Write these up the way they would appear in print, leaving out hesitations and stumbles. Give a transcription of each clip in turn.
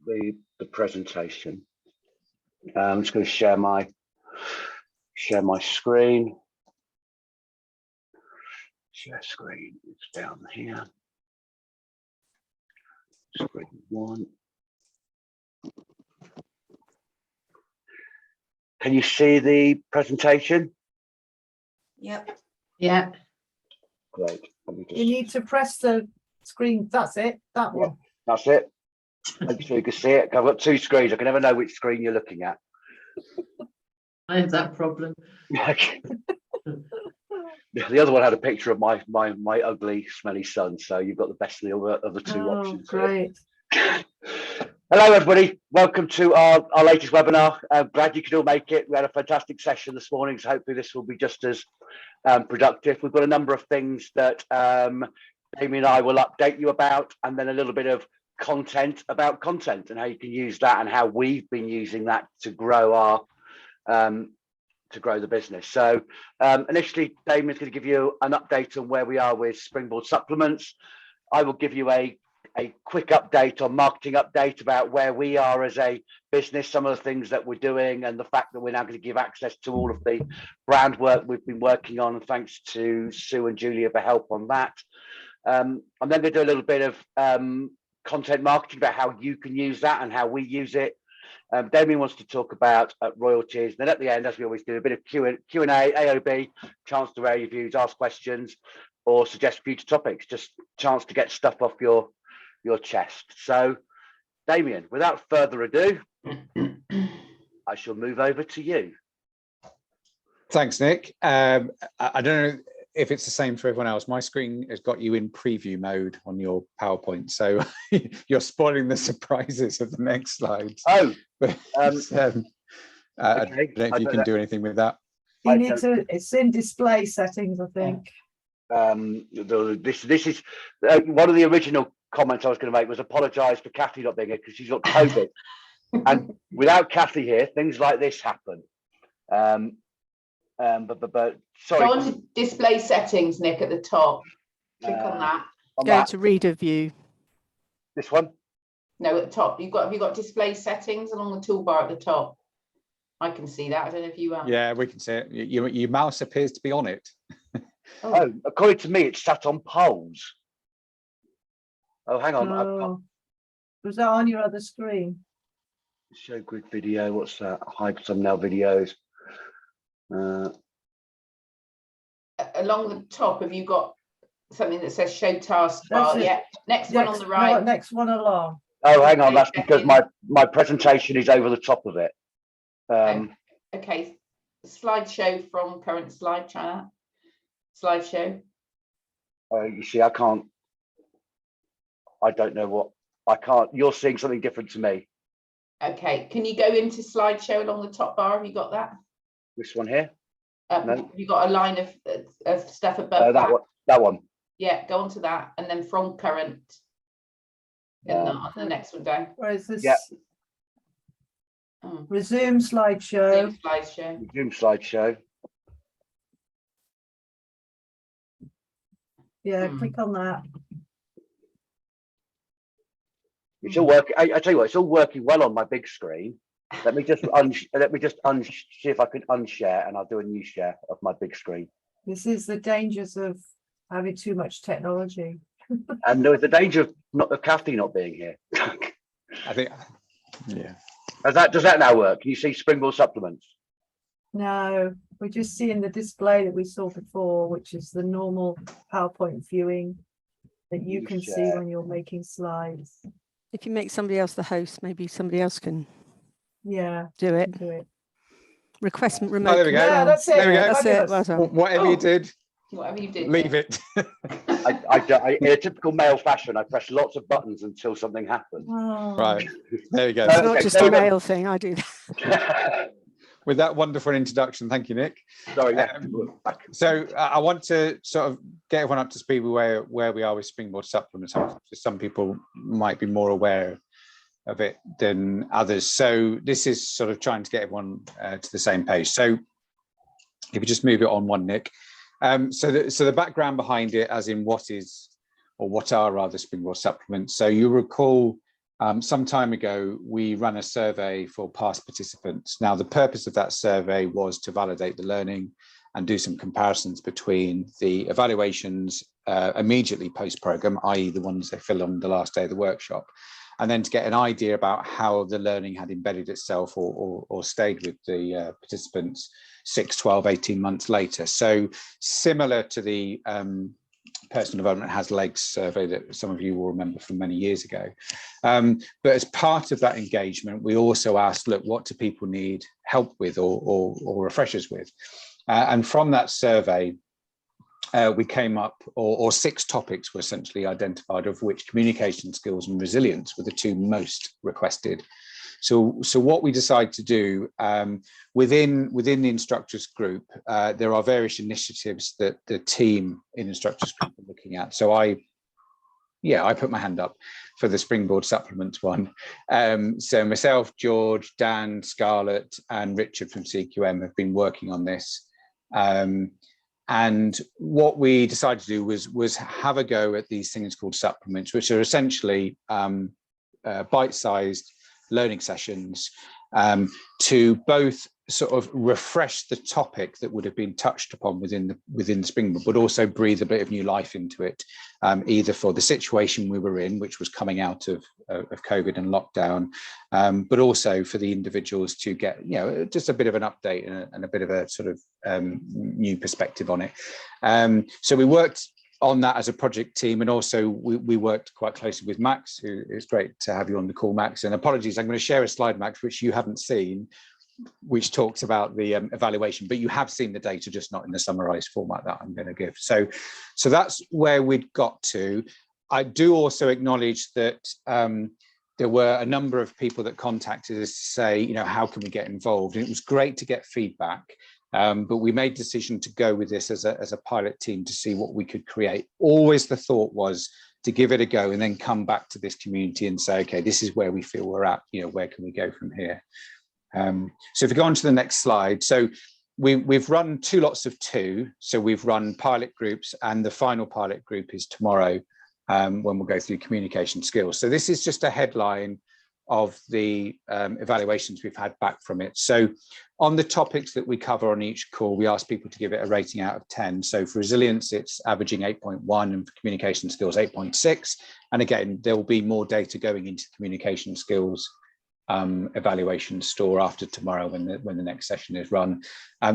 the presentation. I'm just going to share my screen. Share screen. It's down here. Screen 1. Can you see the presentation? Yep. Yeah. Great. You need to press the screen. That's it. That one. That's it. Make sure you can see it. I've got 2 screens. I can never know which screen you're looking at. I have that problem. The other one had a picture of my ugly, smelly son. So you've got the best of the 2 options. Great. Hello, everybody. Welcome to our latest webinar. Glad you could all make it. We had a fantastic session this morning, so hopefully this will be just as productive. We've got a number of things that Amy and I will update you about, and then a little bit of content about content and how you can use that and how we've been using that to grow our to grow the business. So initially, Damien's going to give you an update on where we are with Springboard Supplements. I will give you a quick update on marketing update about where we are as a business, some of the things that we're doing, and the fact that we're now going to give access to all of the brand work we've been working on. And thanks to Sue and Julia for help on that. I'm then going to do a little bit of content marketing about how you can use that and how we use it. Damien wants to talk about royalties. Then at the end, as we always do, a bit of Q&A, AOB, chance to air your views, ask questions, or suggest future topics. Just chance to get stuff off your chest. So, Damien, without further ado, I shall move over to you. Thanks, Nick. I don't know if it's the same for everyone else. My screen has got you in preview mode on your PowerPoint, so you're spoiling the surprises of the next slides. Oh, but, I don't know if you can do anything with that. You need to. It's in display settings, I think. This is one of the original comments I was going to make was apologise for Kathy not being here because she's got COVID, and without Kathy here, things like this happen. But sorry. Go on to display settings, Nick, at the top. Click on that. Go to reader view. This one? No, at the top. Have you got display settings along the toolbar at the top? I can see that. I don't know if you are. Yeah, we can see it. Your mouse appears to be on it. Oh, according to me, it's sat on poles. Oh, hang on. Oh. Was that on your other screen? Show grid video. What's that? Hide thumbnail videos. Along the top, have you got something that says show taskbar? Yeah. Next one on the right. No, next one along. Oh, hang on. That's because my presentation is over the top of it. Okay. Slideshow from current slide. Try that. Slideshow. You see, I can't. I don't know what I can't. You're seeing something different to me. Okay. Can you go into slideshow along the top bar? Have you got that? This one here? No. Have you got a line of stuff above that one? Yeah, go on to that, and then from current, and the next one down. Where is this? Yeah. Resume slideshow. Resume slideshow. Yeah, click on that. It's all working. I tell you what, it's all working well on my big screen. Let me just see if I can unshare, and I'll do a new share of my big screen. This is the dangers of having too much technology. And there was the danger of Kathy not being here. I think, yeah. Does that now work? Can you see Springboard Supplements? No, we're just seeing the display that we saw before, which is the normal PowerPoint viewing that you can see when you're making slides. If you make somebody else the host, maybe somebody else can do it. Request remote. Oh, there we go. Yeah, that's it. There we go. That's it. Well done. Whatever you did, leave it. I in a typical male fashion, I press lots of buttons until something happens. Oh. Right. There you go. It's not just a male thing. I do that. With that wonderful introduction, thank you, Nick. Sorry. So I want to sort of get everyone up to speed with where we are with Springboard Supplements. Some people might be more aware of it than others. So this is sort of trying to get everyone to the same page. So if you just move it on one, Nick. So the background behind it, as in what are rather Springboard Supplements. So you recall some time ago, we ran a survey for past participants. Now, the purpose of that survey was to validate the learning and do some comparisons between the evaluations immediately post-programme, i.e. the ones they fill on the last day of the workshop, and then to get an idea about how the learning had embedded itself or stayed with the participants 6, 12, 18 months later. So similar to the Personal Development Has Legs survey that some of you will remember from many years ago. But as part of that engagement, we also asked, look, what do people need help with or refreshers with? And from that survey, we came up, or 6 topics were essentially identified, of which communication skills and resilience were the 2 most requested. So what we decided to do within the instructors group, there are various initiatives that the team in instructors group are looking at. So I put my hand up for the Springboard Supplements one. So myself, George, Dan, Scarlett, and Richard from CQM have been working on this. And what we decided to do was have a go at these things called supplements, which are essentially bite-sized learning sessions to both sort of refresh the topic that would have been touched upon within the Springboard, but also breathe a bit of new life into it, either for the situation we were in, which was coming out of COVID and lockdown, but also for the individuals to get, you know, just a bit of an update and a bit of a sort of new perspective on it. So we worked on that as a project team, and also we worked quite closely with Max, who is great to have you on the call, Max. And apologies, I'm going to share a slide, Max, which you haven't seen, which talks about the evaluation, but you have seen the data, just not in the summarized format that I'm going to give. So that's where we'd got to. I do also acknowledge that there were a number of people that contacted us to say, you know, how can we get involved? And it was great to get feedback. But we made a decision to go with this as a pilot team to see what we could create. Always the thought was to give it a go and then come back to this community and say, okay, this is where we feel we're at, you know, where can we go from here? So if we go on to the next slide. So we've run 2 lots of 2. So we've run pilot groups, and the final pilot group is tomorrow when we'll go through communication skills. So this is just a headline of the evaluations we've had back from it. So on the topics that we cover on each call, we ask people to give it a rating out of 10. So for resilience, it's averaging 8.1, and for communication skills, 8.6. And again, there will be more data going into communication skills evaluation store after tomorrow when the next session is run.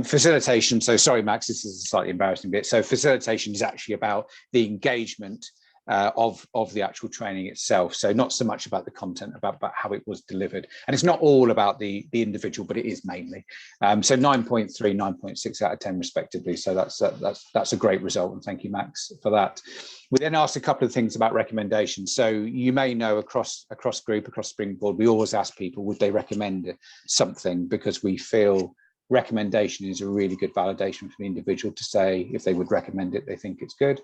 Facilitation, so sorry, Max, this is a slightly embarrassing bit. So facilitation is actually about the engagement of the actual training itself. So not so much about the content, about how it was delivered. And it's not all about the individual, but it is mainly. So 9.3, 9.6 out of 10 respectively. So that's a great result. And thank you, Max, for that. We then asked a couple of things about recommendations. So you may know across group, across Springboard, we always ask people, would they recommend something? Because we feel recommendation is a really good validation for the individual to say if they would recommend it, they think it's good.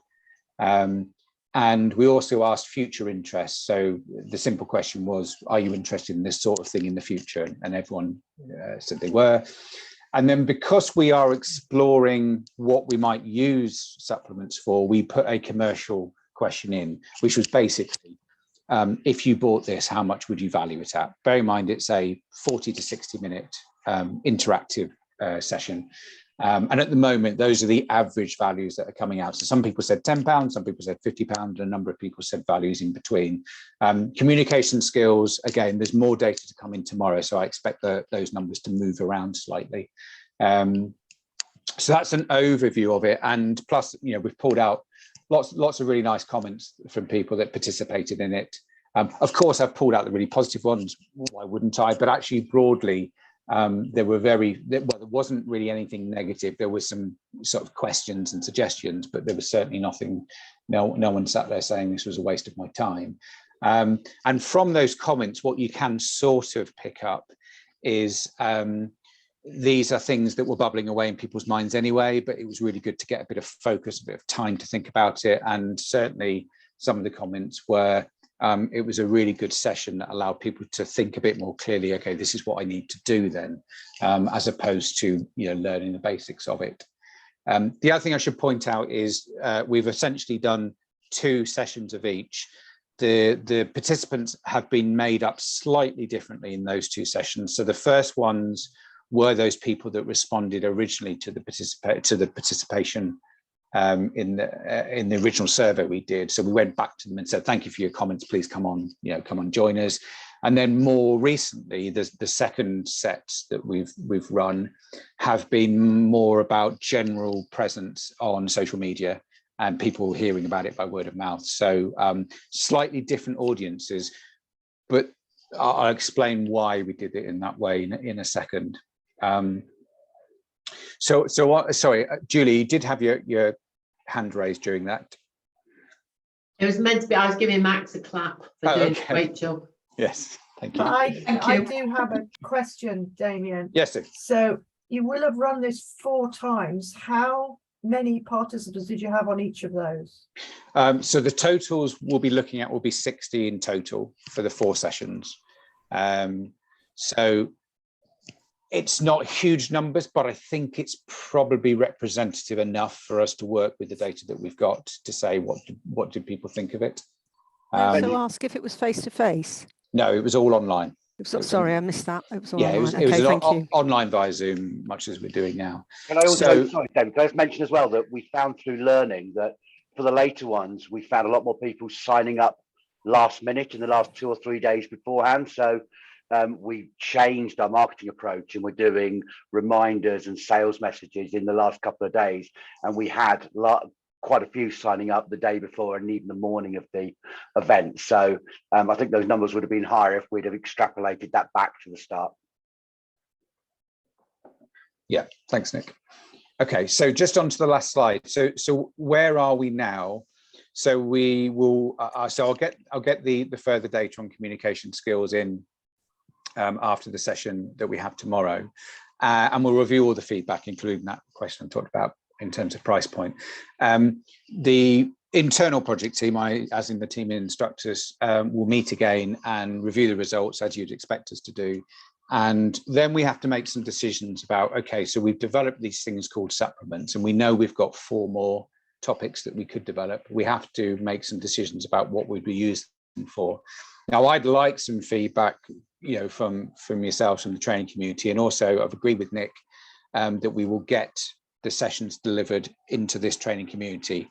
And we also asked future interests. So the simple question was, are you interested in this sort of thing in the future? And everyone said they were. And then because we are exploring what we might use supplements for, we put a commercial question in, which was basically, if you bought this, how much would you value it at? Bear in mind, it's a 40 to 60 minute interactive session. And at the moment, those are the average values that are coming out. So some people said £10, some people said £50, and a number of people said values in between. Communication skills, again, there's more data to come in tomorrow, so I expect those numbers to move around slightly. So that's an overview of it. And plus, you know, we've pulled out lots of really nice comments from people that participated in it. Of course, I've pulled out the really positive ones. Why wouldn't I? But actually, broadly, there wasn't really anything negative. There was some sort of questions and suggestions, but there was certainly nothing. No one sat there saying this was a waste of my time. And from those comments, what you can sort of pick up is these are things that were bubbling away in people's minds anyway, but it was really good to get a bit of focus, a bit of time to think about it. And certainly some of the comments were, it was a really good session that allowed people to think a bit more clearly, okay, this is what I need to do then, as opposed to, you know, learning the basics of it. The other thing I should point out is we've essentially done 2 sessions of each. the participants have been made up slightly differently in those two sessions. So the first ones were those people that responded originally to the participation in the original survey we did. So we went back to them and said, thank you for your comments, please come on, come on, join us. And then more recently, the second sets that we've run have been more about general presence on social media and people hearing about it by word of mouth. So slightly different audiences, but I'll explain why we did it in that way in a second. Sorry, Julie, you did have your hand raised during that. It was meant to be, I was giving Max a clap for doing a great job. Yes, thank you. I do have a question, Damien. Yes, sir. So you will have run this 4 times. How many participants did you have on each of those? So the totals we'll be looking at will be 60 in total for the 4 sessions. So it's not huge numbers, but I think it's probably representative enough for us to work with the data that we've got to say what do people think of it. So ask if it was face to face. No, it was all online. Sorry, I missed that. It was all yeah, online. it was thank you. online via Zoom, much as we're doing now. Can I also, sorry, David, can I just mention as well that we found through learning that for the later ones, we found a lot more people signing up last minute in the last 2 or 3 days beforehand. So we changed our marketing approach and we're doing reminders and sales messages in the last couple of days. And we had quite a few signing up the day before and even the morning of the event. So I think those numbers would have been higher if we'd have extrapolated that back to the start. Yeah, thanks, Nick. Okay, so just on to the last slide. So where are we now? So we will. So I'll get the further data on communication skills in after the session that we have tomorrow, and we'll review all the feedback, including that question I talked about in terms of price point. The internal project team, as in the team of instructors, will meet again and review the results as you'd expect us to do. And then we have to make some decisions about, okay, so we've developed these things called supplements, and we know we've got 4 more topics that we could develop. We have to make some decisions about what we'd be using them for. Now, I'd like some feedback, from yourselves and the training community, and also I've agreed with Nick that we will get the sessions delivered into this training community.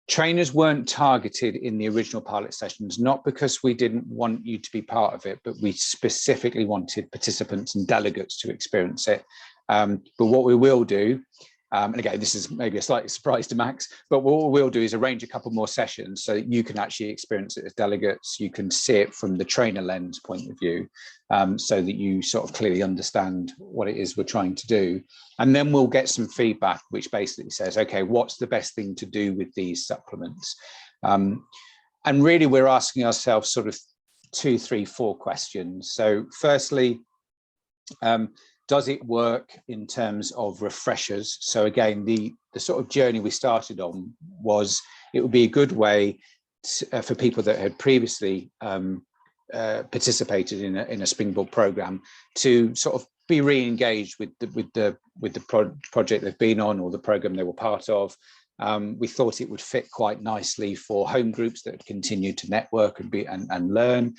Trainers weren't targeted in the original pilot sessions, not because we didn't want you to be part of it, but we specifically wanted participants and delegates to experience it. But what we will do, and again, this is maybe a slight surprise to Max, but what we'll do is arrange a couple more sessions so that you can actually experience it as delegates. You can see it from the trainer lens point of view, so that you sort of clearly understand what it is we're trying to do. And then we'll get some feedback, which basically says, okay, what's the best thing to do with these supplements? And really, we're asking ourselves sort of 2, 3, 4 questions. So firstly, does it work in terms of refreshers? So again, the sort of journey we started on was it would be a good way for people that had previously participated in a Springboard program to sort of be re-engaged with the project they've been on or the program they were part of. We thought it would fit quite nicely for home groups that continue to network and learn.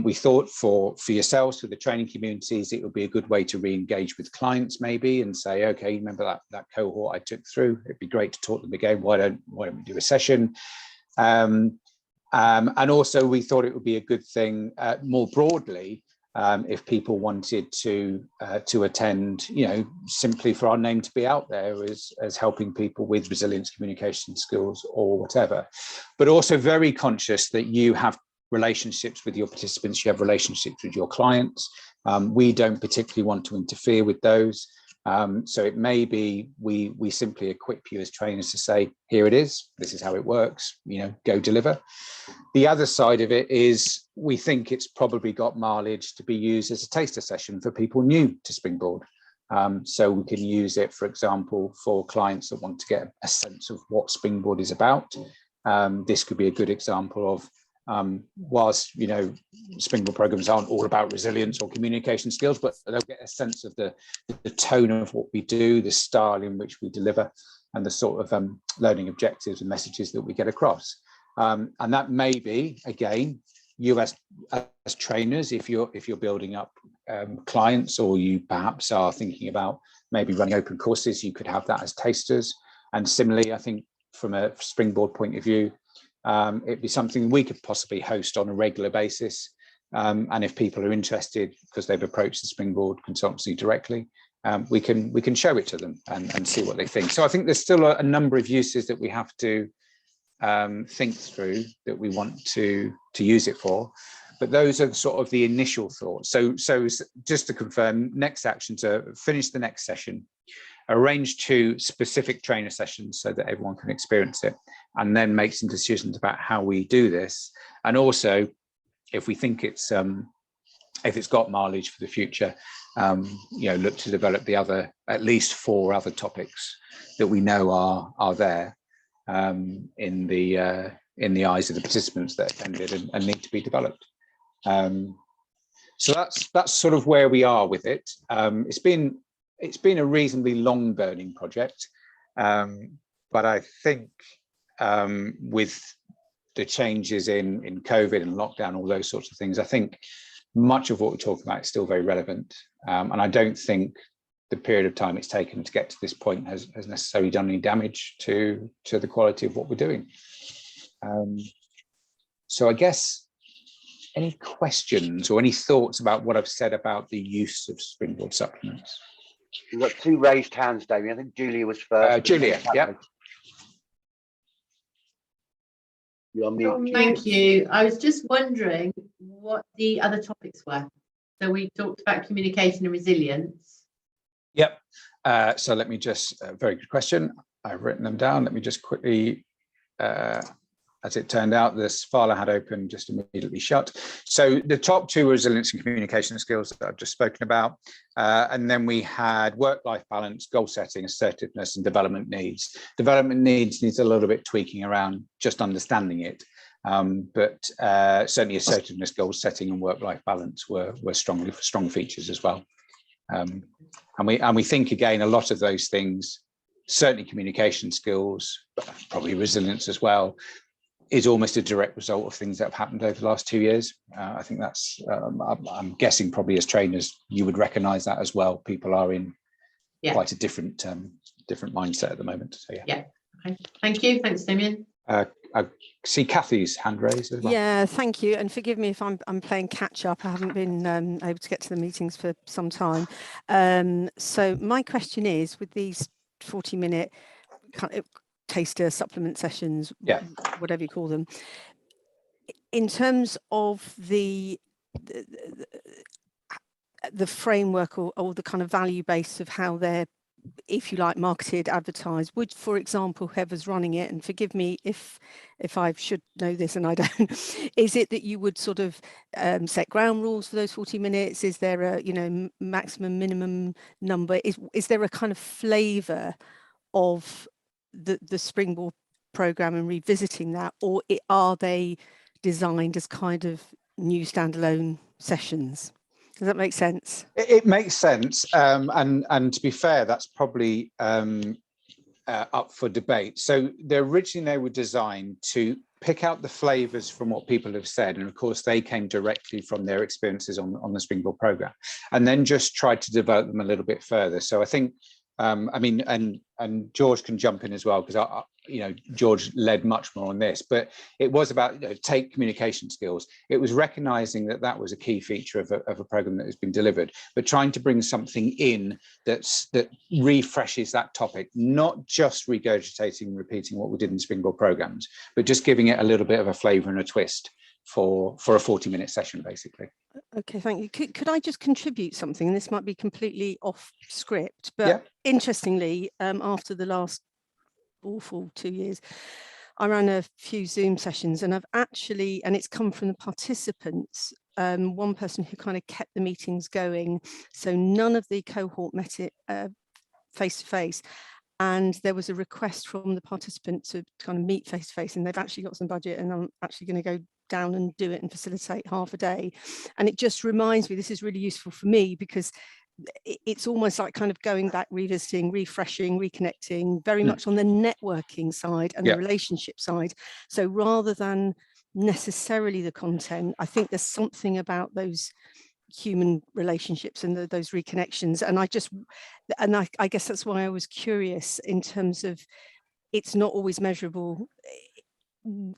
We thought for yourselves, for the training communities, it would be a good way to re-engage with clients maybe and say, okay, remember that cohort I took through? It'd be great to talk to them again. Why don't we do a session? And also we thought it would be a good thing more broadly if people wanted to attend, simply for our name to be out there as helping people with resilience communication skills or whatever, but also very conscious that you have relationships with your participants, you have relationships with your clients. We don't particularly want to interfere with those. So it may be we simply equip you as trainers to say, here it is, this is how it works, go deliver. The other side of it is we think it's probably got mileage to be used as a taster session for people new to Springboard. So we can use it, for example, for clients that want to get a sense of what Springboard is about. This could be a good example of whilst Springboard programs aren't all about resilience or communication skills, but they'll get a sense of the tone of what we do, the style in which we deliver, and the sort of learning objectives and messages that we get across. And that may be, again, you as trainers, if you're building up clients, or you perhaps are thinking about maybe running open courses, you could have that as tasters. And similarly, I think from a Springboard point of view, it'd be something we could possibly host on a regular basis. And if people are interested because they've approached the Springboard consultancy directly, we can show it to them and see what they think. So I think there's still a number of uses that we have to think through that we want to use it for. But those are sort of the initial thoughts. So just to confirm, next action to finish the next session, arrange 2 specific trainer sessions so that everyone can experience it, and then make some decisions about how we do this. And also, if we think it's if it's got mileage for the future, look to develop the other, at least 4 other topics that we know are there in the eyes of the participants that attended and need to be developed. So that's sort of where we are with it. It's been a reasonably long burning project, but I think with the changes in COVID and lockdown, all those sorts of things, I think much of what we're talking about is still very relevant. And I don't think the period of time it's taken to get to this point has necessarily done any damage to the quality of what we're doing. So I guess, any questions or any thoughts about what I've said about the use of Springboard supplements? We've got 2 raised hands, Damien. I think Julia was first. Julia, yeah. You're on mute. Thank you. I was just wondering what the other topics were. So we talked about communication and resilience. Yep. So let me just, very good question. I've written them down. Let me just quickly, as it turned out, the Svala had opened, just immediately shut. So the top 2 were resilience and communication skills that I've just spoken about. And then we had work-life balance, goal setting, assertiveness, and development needs. Development needs a little bit tweaking around just understanding it. But certainly assertiveness, goal setting, and work-life balance were strong features as well. And we think, again, a lot of those things, certainly communication skills, but probably resilience as well, is almost a direct result of things that have happened over the last 2 years. I think that's, I'm guessing probably as trainers, you would recognise that as well. People are in quite a different mindset at the moment. So yeah. Okay. Thank you. Thanks, Damien. I see Kathy's hand raised as well. Yeah, thank you. And forgive me if I'm playing catch up. I haven't been able to get to the meetings for some time. So my question is, with these 40-minute kind of taster supplement sessions, whatever you call them, in terms of the framework or the kind of value base of how they're, if you like, marketed, advertised, would, for example, whoever's running it, and forgive me if I should know this and I don't, is it that you would sort of set ground rules for those 40 minutes? Is there a maximum, minimum number? Is there a kind of flavour of the Springboard program and revisiting that, or are they designed as kind of new standalone sessions? Does that make sense? It makes sense, and to be fair, that's probably up for debate. So originally they were designed to pick out the flavours from what people have said, and of course they came directly from their experiences on the Springboard program, and then just tried to develop them a little bit further. So I think, I mean, and George can jump in as well, because George led much more on this, but it was about take communication skills. It was recognizing that was a key feature of a program that has been delivered, but trying to bring something in that refreshes that topic, not just regurgitating and repeating what we did in Springboard programs, but just giving it a little bit of a flavor and a twist for a 40-minute session, basically. Okay, thank you. Could I just contribute something? And this might be completely off script, but interestingly, after the last awful 2 years, I ran a few Zoom sessions, and I've actually, and it's come from the participants, one person who kind of kept the meetings going, so none of the cohort met it face-to-face, and there was a request from the participant to kind of meet face-to-face, and they've actually got some budget, and I'm actually going to go down and do it and facilitate half a day. And it just reminds me, this is really useful for me, because it's almost like kind of going back, revisiting, refreshing, reconnecting, very much on the networking side and Yeah. the relationship side. So rather than necessarily the content, I think there's something about those human relationships and those reconnections. And I guess that's why I was curious in terms of, it's not always measurable in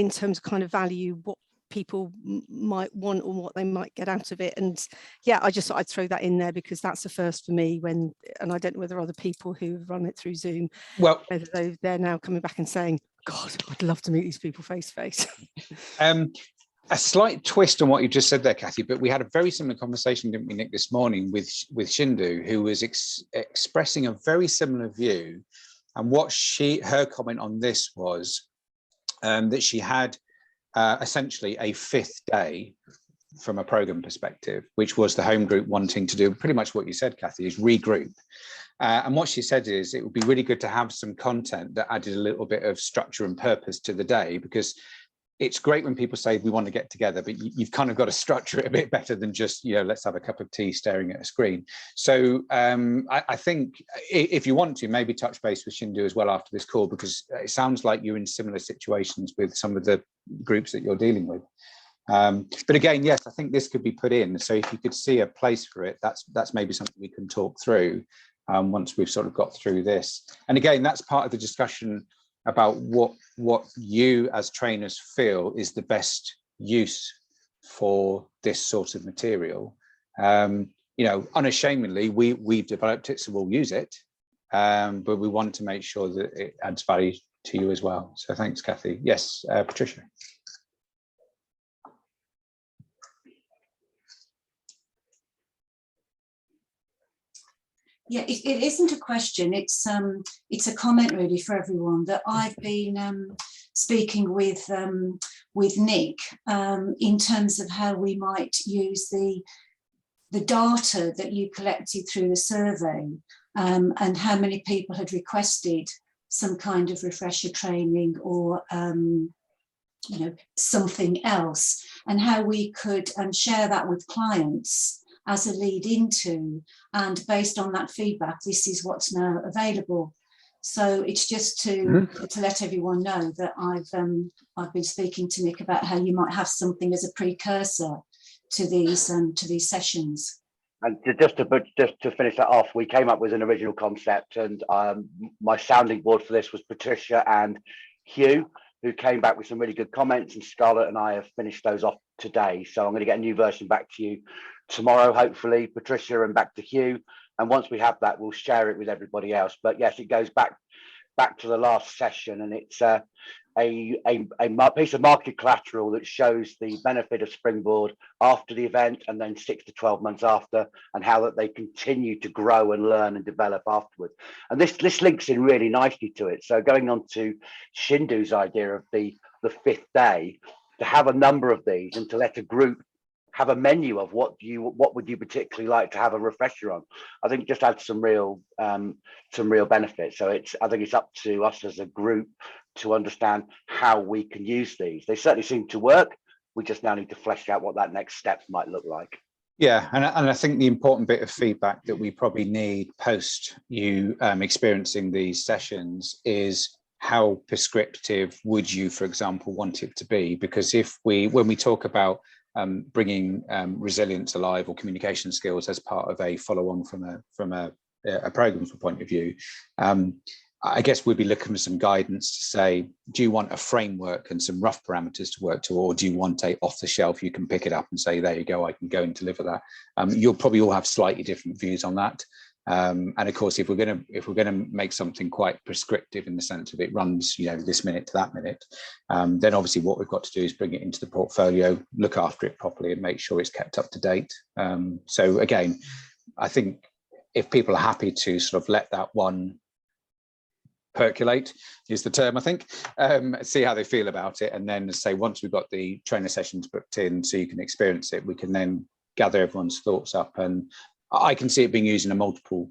terms of kind of value, what people might want or what they might get out of it. And yeah, I just thought I'd throw that in there because that's the first for me when, and I don't know whether other people who've run it through Zoom, Well, whether they're now coming back and saying, God, I'd love to meet these people face to face. a slight twist on what you just said there, Kathy, but we had a very similar conversation, didn't we, Nick, this morning with Shindu, who was expressing a very similar view. And what her comment on this was that she had essentially a 5th day from a program perspective, which was the home group wanting to do pretty much what you said, Kathy, is regroup. And what she said is it would be really good to have some content that added a little bit of structure and purpose to the day, because it's great when people say we want to get together, but you've kind of got to structure it a bit better than just, let's have a cup of tea staring at a screen. So I think if you want to, maybe touch base with Shindu as well after this call, because it sounds like you're in similar situations with some of the groups that you're dealing with. But again, yes, I think this could be put in. So if you could see a place for it, that's maybe something we can talk through once we've sort of got through this. And again, that's part of the discussion about what you as trainers feel is the best use for this sort of material. Unashamedly, we've developed it, so we'll use it, but we want to make sure that it adds value to you as well. So thanks, Kathy. Yes, Patricia. Yeah, it isn't a question. It's a comment really for everyone that I've been speaking with Nick in terms of how we might use the data that you collected through the survey and how many people had requested some kind of refresher training or something else, and how we could share that with clients as a lead into, and based on that feedback, this is what's now available. So it's just to let everyone know that I've been speaking to Nick about how you might have something as a precursor to these sessions. And just to finish that off, we came up with an original concept, and my sounding board for this was Patricia and Hugh, who came back with some really good comments, and Scarlett and I have finished those off today. So I'm going to get a new version back to you tomorrow, hopefully, Patricia, and back to Hugh. And once we have that, we'll share it with everybody else. But yes, it goes back to the last session, and it's a piece of market collateral that shows the benefit of Springboard after the event, and then 6 to 12 months after, and how that they continue to grow and learn and develop afterwards. And this links in really nicely to it. So going on to Shindu's idea of the 5th day, to have a number of these and to let a group have a menu of what would you particularly like to have a refresher on, I think just adds some real benefit. So I think it's up to us as a group to understand how we can use these. They certainly seem to work. We just now need to flesh out what that next step might look like. Yeah, and I think the important bit of feedback that we probably need post you experiencing these sessions is how prescriptive would you, for example, want it to be? Because when we talk about bringing resilience alive or communication skills as part of a follow-on from a program point of view, I guess we'd be looking for some guidance to say, do you want a framework and some rough parameters to work to, or do you want a off the shelf, you can pick it up and say, there you go, I can go and deliver that? You'll probably all have slightly different views on that. And of course, if we're going to make something quite prescriptive in the sense of it runs, this minute to that minute, then obviously what we've got to do is bring it into the portfolio, look after it properly, and make sure it's kept up to date. So again, I think if people are happy to sort of let that one percolate, is the term, I think, see how they feel about it, and then say once we've got the trainer sessions booked in so you can experience it, we can then gather everyone's thoughts up. And I can see it being used in multiple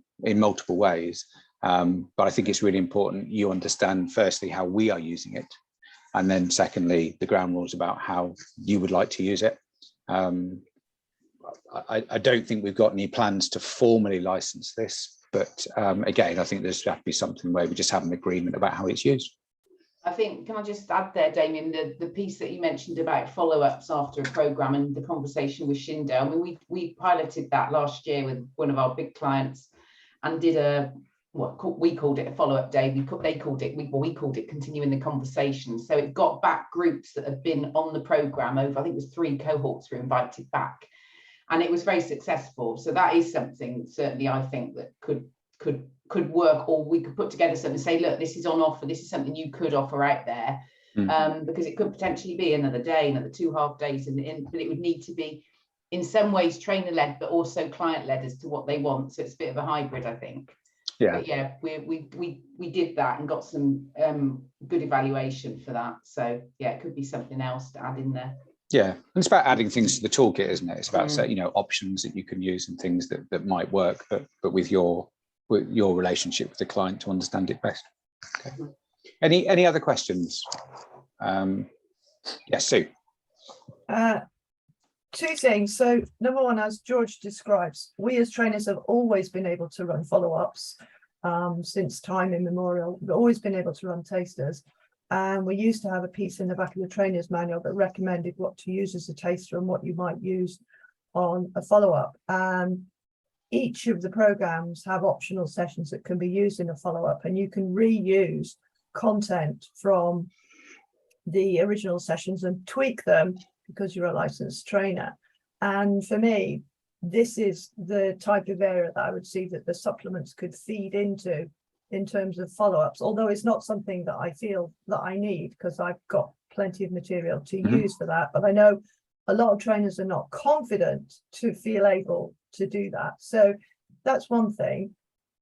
ways, but I think it's really important you understand firstly how we are using it, and then secondly the ground rules about how you would like to use it. I don't think we've got any plans to formally license this, but again, I think there's have to be something where we just have an agreement about how it's used. I think, can I just add there, Damien, the piece that you mentioned about follow-ups after a programme and the conversation with Shindo. I mean, we piloted that last year with one of our big clients and did we called it a follow-up day. We called it continuing the conversation. So it got back groups that have been on the programme over, I think it was 3 cohorts were invited back, and it was very successful. So that is something certainly I think that could work, or we could put together something and say, look, this is on offer, this is something you could offer out there, because it could potentially be another day, another 2 half days, but it would need to be in some ways trainer led, but also client led as to what they want. So it's a bit of a hybrid, I think. Yeah. But yeah, we did that and got some good evaluation for that. So yeah, it could be something else to add in there. Yeah, and it's about adding things to the toolkit, isn't it? It's about options that you can use and things that might work, but with your relationship with the client to understand it best. Okay. Any other questions? Yes, Sue. 2 things. So number one, as George describes, we as trainers have always been able to run follow-ups since time immemorial. We've always been able to run tasters. And we used to have a piece in the back of the trainer's manual that recommended what to use as a taster and what you might use on a follow-up. And each of the programs have optional sessions that can be used in a follow-up, and you can reuse content from the original sessions and tweak them because you're a licensed trainer. And for me, this is the type of area that I would see that the supplements could feed into in terms of follow-ups, although it's not something that I feel that I need because I've got plenty of material to use for that. But I know a lot of trainers are not confident to feel able to do that. So that's one thing.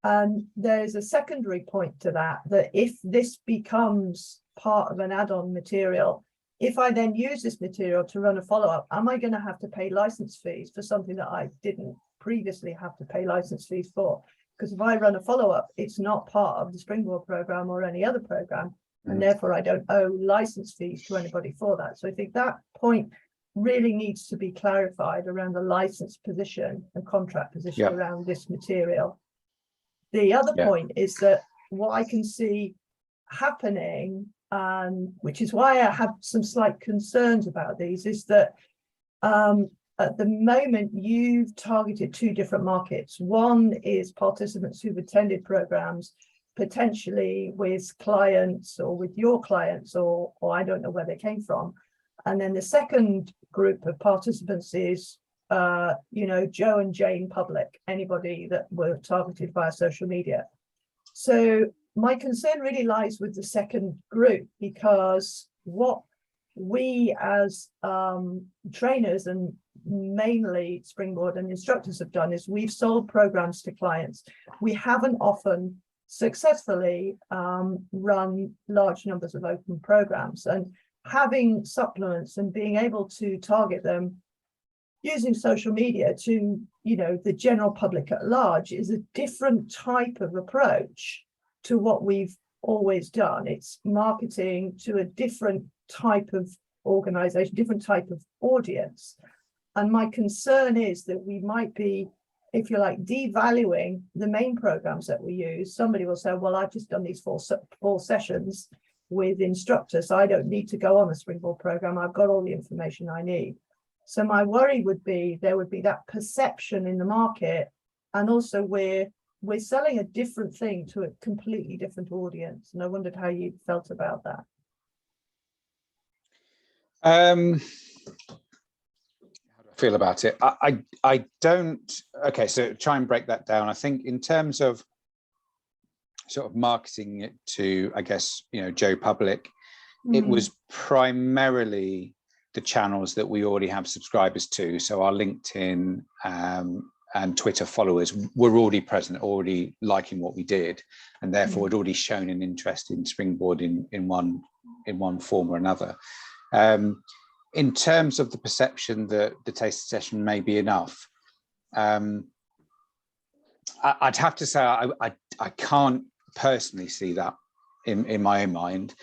And there's a secondary point to that if this becomes part of an add-on material, if I then use this material to run a follow-up, am I going to have to pay license fees for something that I didn't previously have to pay license fees for? Because if I run a follow-up, it's not part of the Springboard program or any other program, and therefore I don't owe license fees to anybody for that. So I think that point really needs to be clarified around the license position and contract position around this material. The other point is that what I can see happening, which is why I have some slight concerns about these, is that at the moment you've targeted 2 different markets. One is participants who've attended programs, potentially with clients or with your clients, or I don't know where they came from. And then the second group of participants is Joe and Jane public, anybody that were targeted via social media. So my concern really lies with the second group, because what we as trainers and mainly Springboard and instructors have done is we've sold programs to clients. We haven't often successfully run large numbers of open programs, and having supplements and being able to target them using social media to the general public at large is a different type of approach to what we've always done. It's marketing to a different type of organization, different type of audience. And my concern is that we might be, if you like, devaluing the main programs that we use. Somebody will say, well, I've just done these four sessions with instructors, so I don't need to go on a Springboard program. I've got all the information I need. So my worry would be there would be that perception in the market, and also we're selling a different thing to a completely different audience. And I wondered how you felt about that. How do I feel about it? I don't. Okay, so try and break that down. I think in terms of sort of marketing it to, I guess, Joe Public, it was primarily the channels that we already have subscribers to. So our LinkedIn and Twitter followers were already present, already liking what we did, and therefore had already shown an interest in Springboard in one form or another. In terms of the perception that the taster session may be enough, I'd have to say I can't personally see that in my own mind,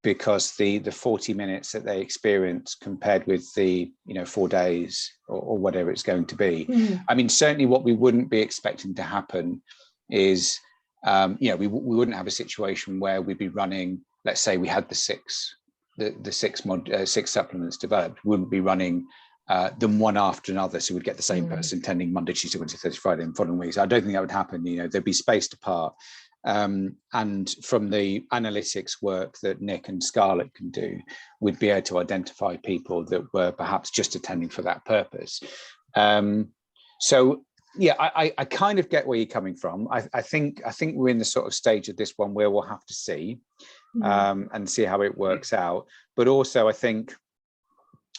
because the 40 minutes that they experience compared with the 4 days or whatever it's going to be. I mean, certainly what we wouldn't be expecting to happen is we wouldn't have a situation where we'd be running, let's say we had the six supplements developed, we wouldn't be running them one after another, so we'd get the same person attending Monday, Tuesday, Wednesday, Thursday, Friday and following weeks. I don't think that would happen. They'd be spaced apart. And from the analytics work that Nick and Scarlett can do, we'd be able to identify people that were perhaps just attending for that purpose. So yeah, I kind of get where you're coming from. I think we're in the sort of stage of this one where we'll have to see and see how it works out. But also I think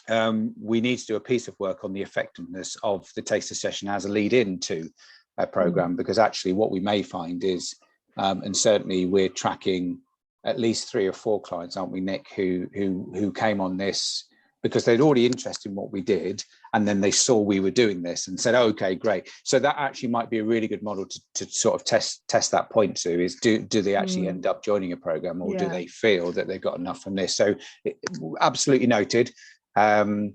we need to do a piece of work on the effectiveness of the taster session as a lead into a program, because actually what we may find is, and certainly we're tracking at least 3 or 4 clients, aren't we, Nick, who came on this because they'd already interested in what we did, and then they saw we were doing this and said, oh, okay, great. So that actually might be a really good model to sort of test that point to, is do they actually end up joining a program, or do they feel that they've got enough from this? So absolutely noted. And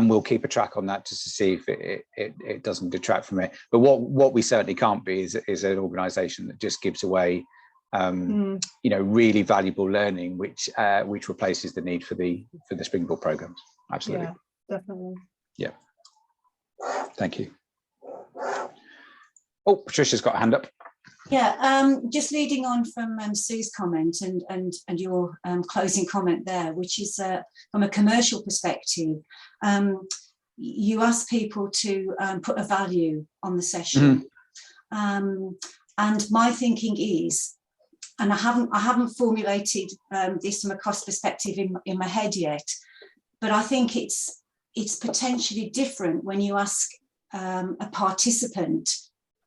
we'll keep a track on that just to see if it doesn't detract from it. But what we certainly can't be is an organisation that just gives away really valuable learning, which replaces the need for the Springboard programs. Absolutely. Yeah, definitely. Yeah. Thank you. Oh, Patricia's got a hand up. Yeah, just leading on from Sue's comment and your closing comment there, which is from a commercial perspective, you ask people to put a value on the session, and my thinking is, and I haven't formulated this from a cost perspective in my head yet, but I think it's potentially different when you ask a participant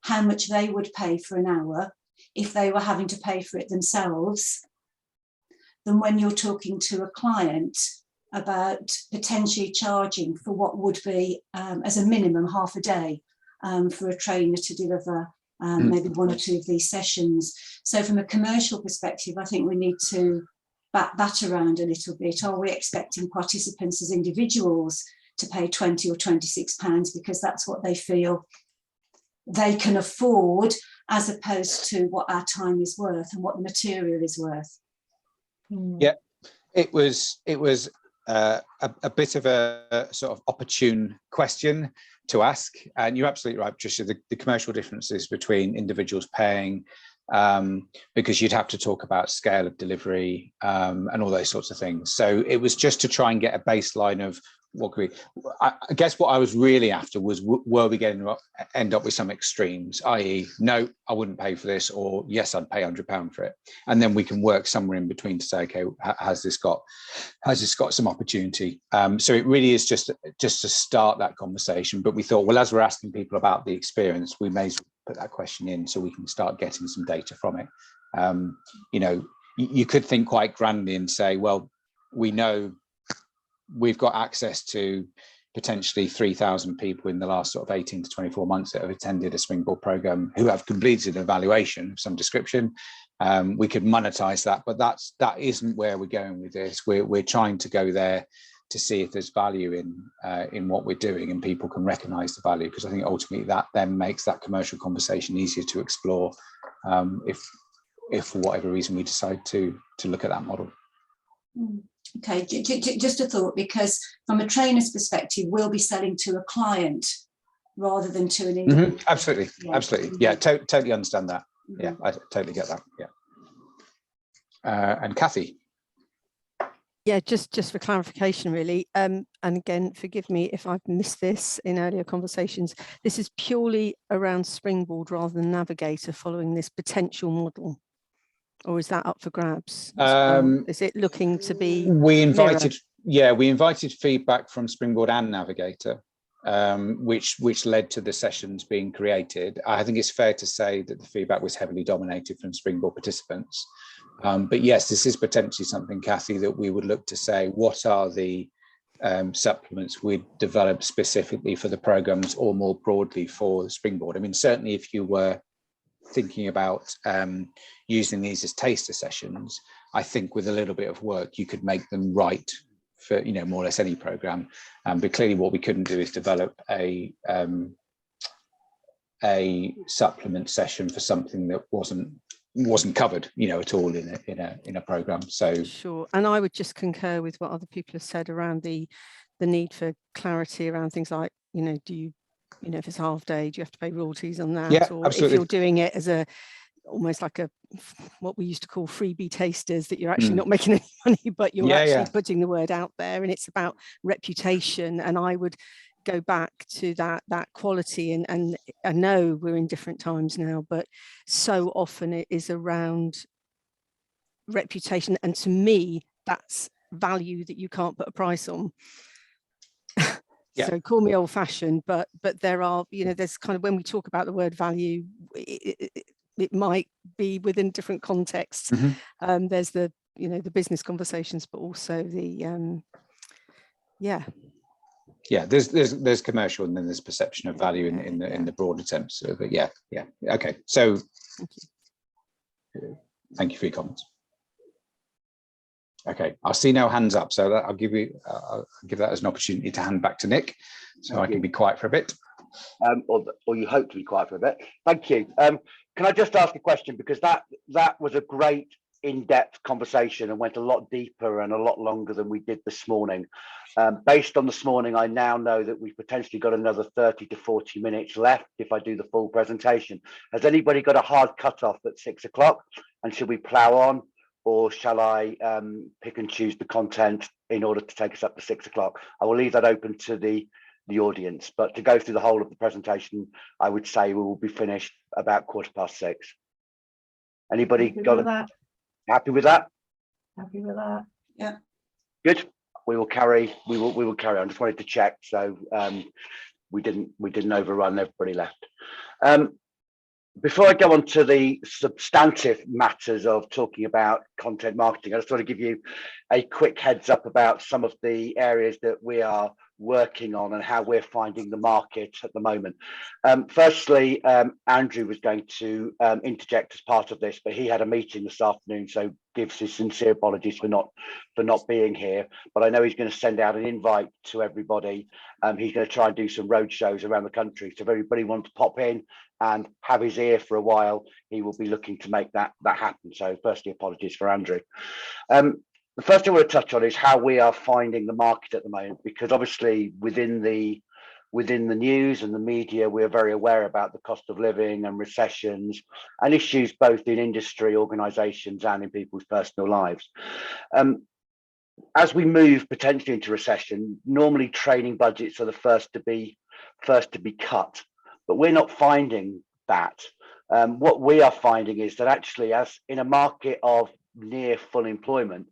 how much they would pay for an hour if they were having to pay for it themselves, than when you're talking to a client about potentially charging for what would be, as a minimum, half a day for a trainer to deliver maybe 1 or 2 of these sessions. So from a commercial perspective, I think we need to bat that around a little bit. Are we expecting participants as individuals to pay £20 or £26 because that's what they feel they can afford, as opposed to what our time is worth and what the material is worth? Yeah, it was a bit of a sort of opportune question to ask, and you're absolutely right, Patricia. The commercial differences between individuals paying, because you'd have to talk about scale of delivery and all those sorts of things. So it was just to try and get a baseline of what could we. I guess what I was really after was, were we going to end up with some extremes, i.e., no, I wouldn't pay for this, or yes, I'd pay £100 for it, and then we can work somewhere in between to say, okay, has this got some opportunity? So it really is just to start that conversation. But we thought, well, as we're asking people about the experience, we may as well put that question in so we can start getting some data from it. You could think quite grandly and say, well, we know we've got access to potentially 3,000 people in the last sort of 18 to 24 months that have attended a Springboard program who have completed an evaluation of some description. We could monetize that, but that isn't where we're going with this. We're trying to go there to see if there's value in what we're doing and people can recognize the value, because I think ultimately that then makes that commercial conversation easier to explore if for whatever reason we decide to look at that model. Okay, just a thought, because from a trainer's perspective, we'll be selling to a client rather than to an individual. Absolutely, yeah. Absolutely. Yeah, totally understand that. Yeah, I totally get that. Yeah. And Kathy. Yeah, just for clarification, really. And again, forgive me if I've missed this in earlier conversations. This is purely around Springboard rather than Navigator following this potential model. Or is that up for grabs? Is it looking to be? We invited feedback from Springboard and Navigator, which led to the sessions being created. I think it's fair to say that the feedback was heavily dominated from Springboard participants. But yes, this is potentially something, Kathy, that we would look to say, what are the supplements we developed specifically for the programs or more broadly for Springboard? I mean, certainly if you were thinking about using these as taster sessions, I think with a little bit of work, you could make them right for, you know, more or less any program. But clearly what we couldn't do is develop a supplement session for something that wasn't covered, you know, at all in a program. So Sure, and I would just concur with what other people have said around the need for clarity around things like, you know, do you, you know, if it's half day, do you have to pay royalties on that? Yeah, or absolutely. if you're doing it as a almost like a what we used to call freebie tasters, that you're actually not making any money, but you're actually putting the word out there, and it's about reputation. And I would go back to that quality, and I know we're in different times now, but so often it is around reputation, and to me that's value that you can't put a price on. Yeah. So call me old-fashioned, but there are, you know, there's kind of, when we talk about the word value, it might be within different contexts. There's the, you know, the business conversations, but also the there's commercial, and then there's perception of value in the broader sense. So, but yeah, okay. So thank you for your comments. Okay, I see no hands up, so that I'll give that as an opportunity to hand back to Nick, so I can be quiet for a bit. Or you hope to be quiet for a bit. Thank you. Can I just ask a question, because that was a great in-depth conversation and went a lot deeper and a lot longer than we did this morning. Based on this morning, I now know that we've potentially got another 30 to 40 minutes left if I do the full presentation. Has anybody got a hard cutoff at 6 o'clock, and should we plough on, or shall I pick and choose the content in order to take us up to 6 o'clock? I will leave that open to the audience, but to go through the whole of the presentation, I would say we will be finished about 6:15. Anybody got that? Happy with that? Happy with that? Yeah. Good. We will carry on. Just wanted to check, so we didn't overrun. Everybody left. Before I go on to the substantive matters of talking about content marketing, I just want to give you a quick heads up about some of the areas that we are working on and how we're finding the market at the moment. Firstly, Andrew was going to interject as part of this, but he had a meeting this afternoon, so gives his sincere apologies for not being here. But I know he's going to send out an invite to everybody. He's going to try and do some road shows around the country. So if everybody wants to pop in and have his ear for a while, he will be looking to make that happen. So firstly, apologies for Andrew. The first thing I want to touch on is how we are finding the market at the moment, because obviously within the news and the media, we're very aware about the cost of living and recessions and issues both in industry, organisations and in people's personal lives. As we move potentially into recession, normally training budgets are the first to be cut, but we're not finding that. What we are finding is that actually, as in a market of near full employment,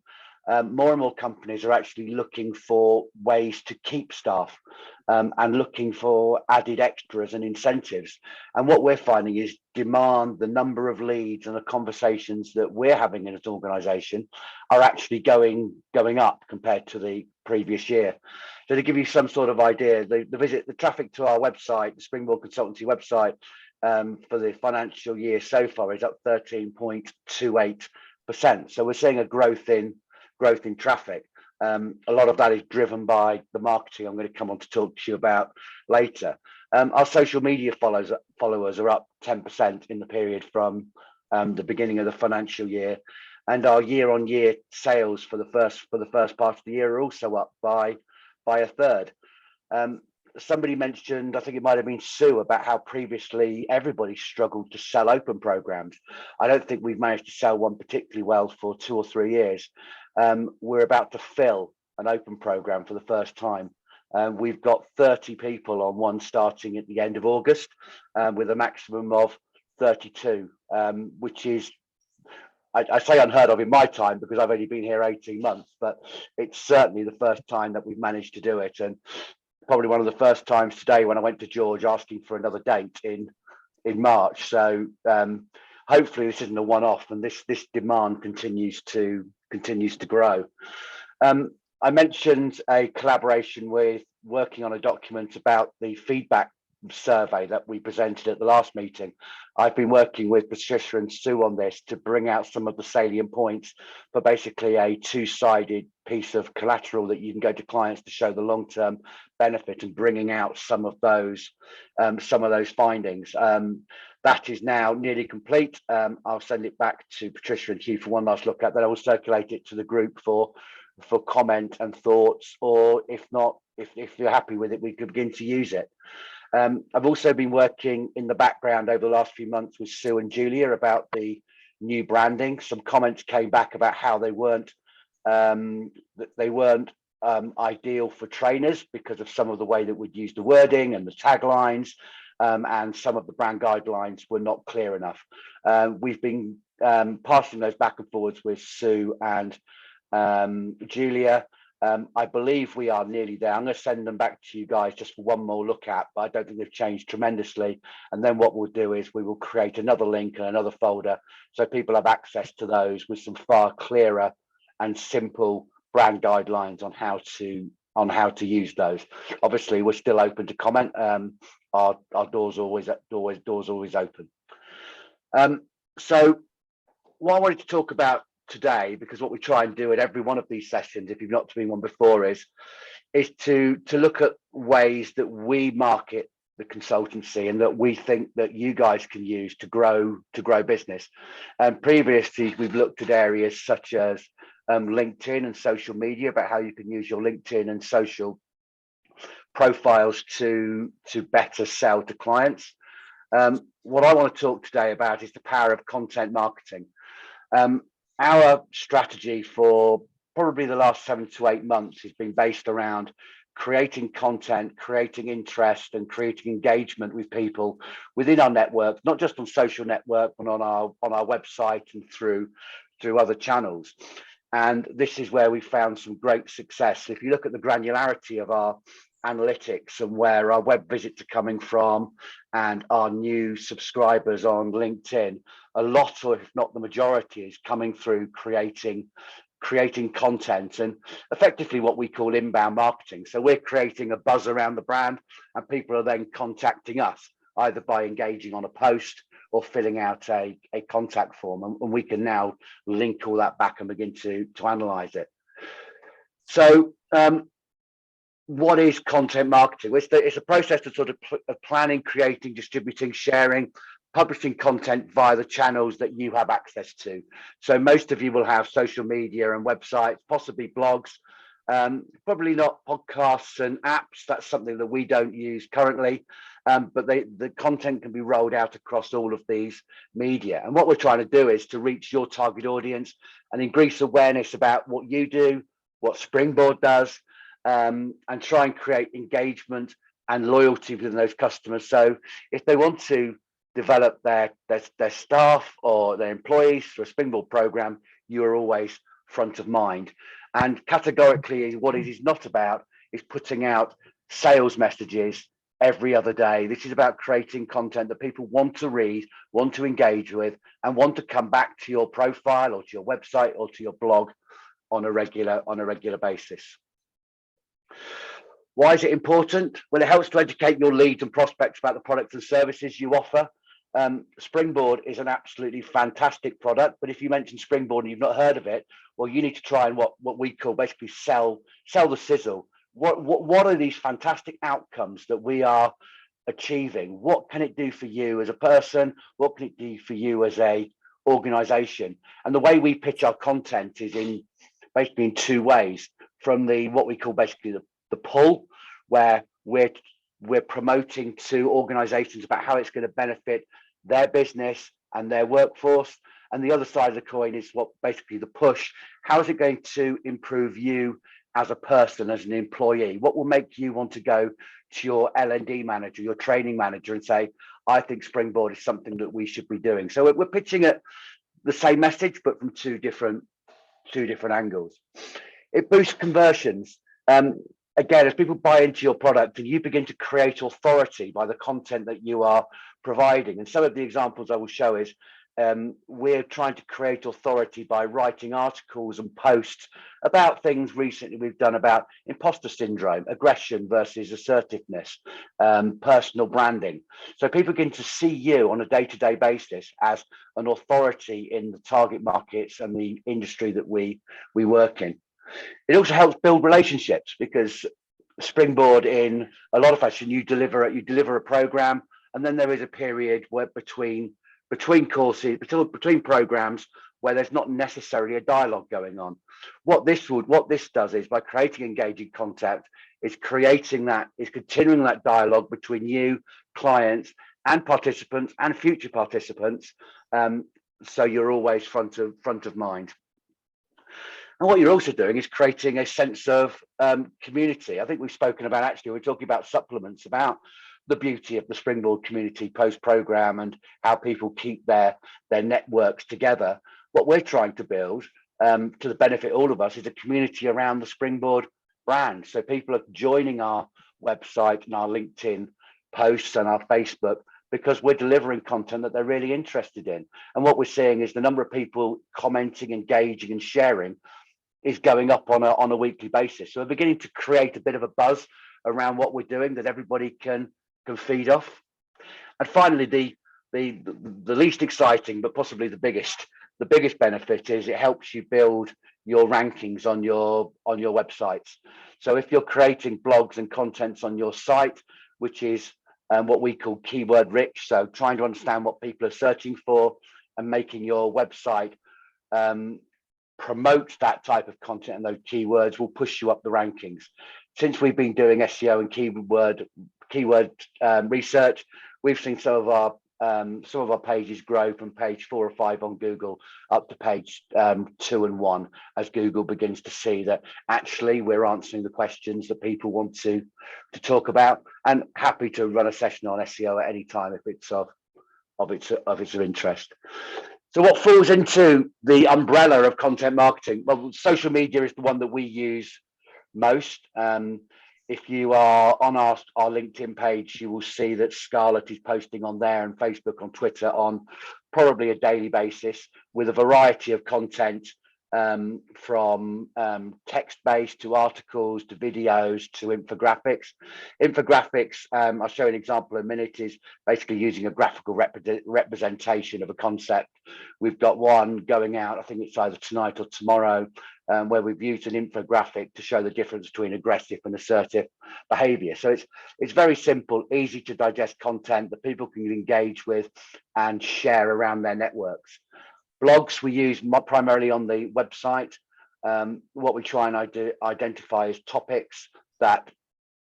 more and more companies are actually looking for ways to keep staff and looking for added extras and incentives. And what we're finding is demand, the number of leads and the conversations that we're having in an organisation are actually going up compared to the previous year. So to give you some sort of idea, the traffic to our website, the Springboard Consultancy website, for the financial year so far is up 13.28%. So we're seeing a growth in traffic. A lot of that is driven by the marketing I'm going to come on to talk to you about later. Our social media followers are up 10% in the period from the beginning of the financial year, and our year-on-year sales for the first part of the year are also up by a third. Somebody mentioned, I think it might have been Sue, about how previously everybody struggled to sell open programs. I don't think we've managed to sell one particularly well for 2 or 3 years. We're about to fill an open program for the first time. We've got 30 people on one starting at the end of August, with a maximum of 32, which is, I say unheard of in my time because I've only been here 18 months, but it's certainly the first time that we've managed to do it. And probably one of the first times today when I went to George asking for another date in March. So hopefully this isn't a one-off, and this demand continues to grow. I mentioned a collaboration with working on a document about the feedback survey that we presented at the last meeting. I've been working with Patricia and Sue on this to bring out some of the salient points for basically a two-sided piece of collateral that you can go to clients to show the long-term benefit, and bringing out some of those findings. That is now nearly complete. I'll send it back to Patricia and Hugh for one last look at that. I will circulate it to the group for comment and thoughts, or if not, if you're happy with it, we could begin to use it. I've also been working in the background over the last few months with Sue and Julia about the new branding. Some comments came back about how they weren't ideal for trainers because of some of the way that we'd use the wording and the taglines, and some of the brand guidelines were not clear enough. We've been passing those back and forwards with Sue and Julia. I believe we are nearly there. I'm going to send them back to you guys just for one more look at, but I don't think they've changed tremendously. And then what we'll do is we will create another link and another folder so people have access to those with some far clearer and simple brand guidelines on how to use those. Obviously, we're still open to comment. Our doors always open. So what I wanted to talk about today, because what we try and do at every one of these sessions, if you've not been one before, is to look at ways that we market the consultancy and that we think that you guys can use to grow business. And previously we've looked at areas such as LinkedIn and social media, about how you can use your LinkedIn and social profiles to better sell to clients. What I want to talk today about is the power of content marketing. Our strategy for probably the last 7 to 8 months has been based around creating content, creating interest, and creating engagement with people within our network, not just on social network, but on our website and through other channels. And this is where we found some great success. If you look at the granularity of our analytics and where our web visits are coming from and our new subscribers on LinkedIn, a lot, or if not the majority, is coming through creating content and effectively what we call inbound marketing. So we're creating a buzz around the brand, and people are then contacting us either by engaging on a post or filling out a contact form, and we can now link all that back and begin to analyze it. So what is content marketing? It's a process of planning, creating, distributing, sharing, publishing content via the channels that you have access to. So most of you will have social media and websites, possibly blogs, probably not podcasts and apps. That's something that we don't use currently, but the content can be rolled out across all of these media. And what we're trying to do is to reach your target audience and increase awareness about what you do, what Springboard does, and try and create engagement and loyalty within those customers. So if they want to develop their staff or their employees through a Springboard program, you are always front of mind. And categorically, what it is not about is putting out sales messages every other day. This is about creating content that people want to read, want to engage with, and want to come back to your profile or to your website or to your blog on a regular basis. Why is it important? Well, it helps to educate your leads and prospects about the products and services you offer. Springboard is an absolutely fantastic product, but if you mention Springboard and you've not heard of it, well, you need to try and what we call basically sell the sizzle. What are these fantastic outcomes that we are achieving? What can it do for you as a person? What can it do for you as a organization? And the way we pitch our content is basically in two ways. From what we call basically the pull, where we're promoting to organizations about how it's going to benefit their business and their workforce. And the other side of the coin is what basically the push. How is it going to improve you as a person, as an employee? What will make you want to go to your L&D manager, your training manager, and say, I think Springboard is something that we should be doing? So we're pitching it the same message, but from two different angles. It boosts conversions. Again, as people buy into your product and you begin to create authority by the content that you are providing. And some of the examples I will show is we're trying to create authority by writing articles and posts about things recently we've done about imposter syndrome, aggression versus assertiveness, personal branding. So people begin to see you on a day-to-day basis as an authority in the target markets and the industry that we work in. It also helps build relationships, because Springboard, in a lot of fashion, you deliver a program, and then there is a period where between courses, between programs, where there's not necessarily a dialogue going on. What this does is, by creating engaging content, is continuing that dialogue between you, clients, and participants, and future participants. So you're always front of mind. And what you're also doing is creating a sense of community. I think we've spoken about, actually, we're talking about supplements, about the beauty of the Springboard community post-program and how people keep their networks together. What we're trying to build, to the benefit of all of us, is a community around the Springboard brand. So people are joining our website and our LinkedIn posts and our Facebook, because we're delivering content that they're really interested in. And what we're seeing is the number of people commenting, engaging, and sharing is going up on a weekly basis. So we're beginning to create a bit of a buzz around what we're doing that everybody can feed off. And finally, the least exciting, but possibly the biggest benefit, is it helps you build your rankings on your websites. So if you're creating blogs and contents on your site, which is what we call keyword rich, so trying to understand what people are searching for and making your website promote that type of content, and those keywords will push you up the rankings. Since we've been doing SEO and keyword research, we've seen some of our pages grow from page 4 or 5 on Google up to page 2 and 1, as Google begins to see that actually we're answering the questions that people want to talk about. And happy to run a session on SEO at any time if it's of its interest. So what falls into the umbrella of content marketing? Well, social media is the one that we use most. If you are on our LinkedIn page, you will see that Scarlett is posting on there, and Facebook, on Twitter, on probably a daily basis, with a variety of content, from text-based to articles to videos to infographics. Infographics, I'll show an example in a minute, is basically using a graphical representation of a concept. We've got one going out, I think it's either tonight or tomorrow, where we've used an infographic to show the difference between aggressive and assertive behavior. So it's very simple, easy to digest content that people can engage with and share around their networks. Blogs we use primarily on the website. What we try and identify is topics that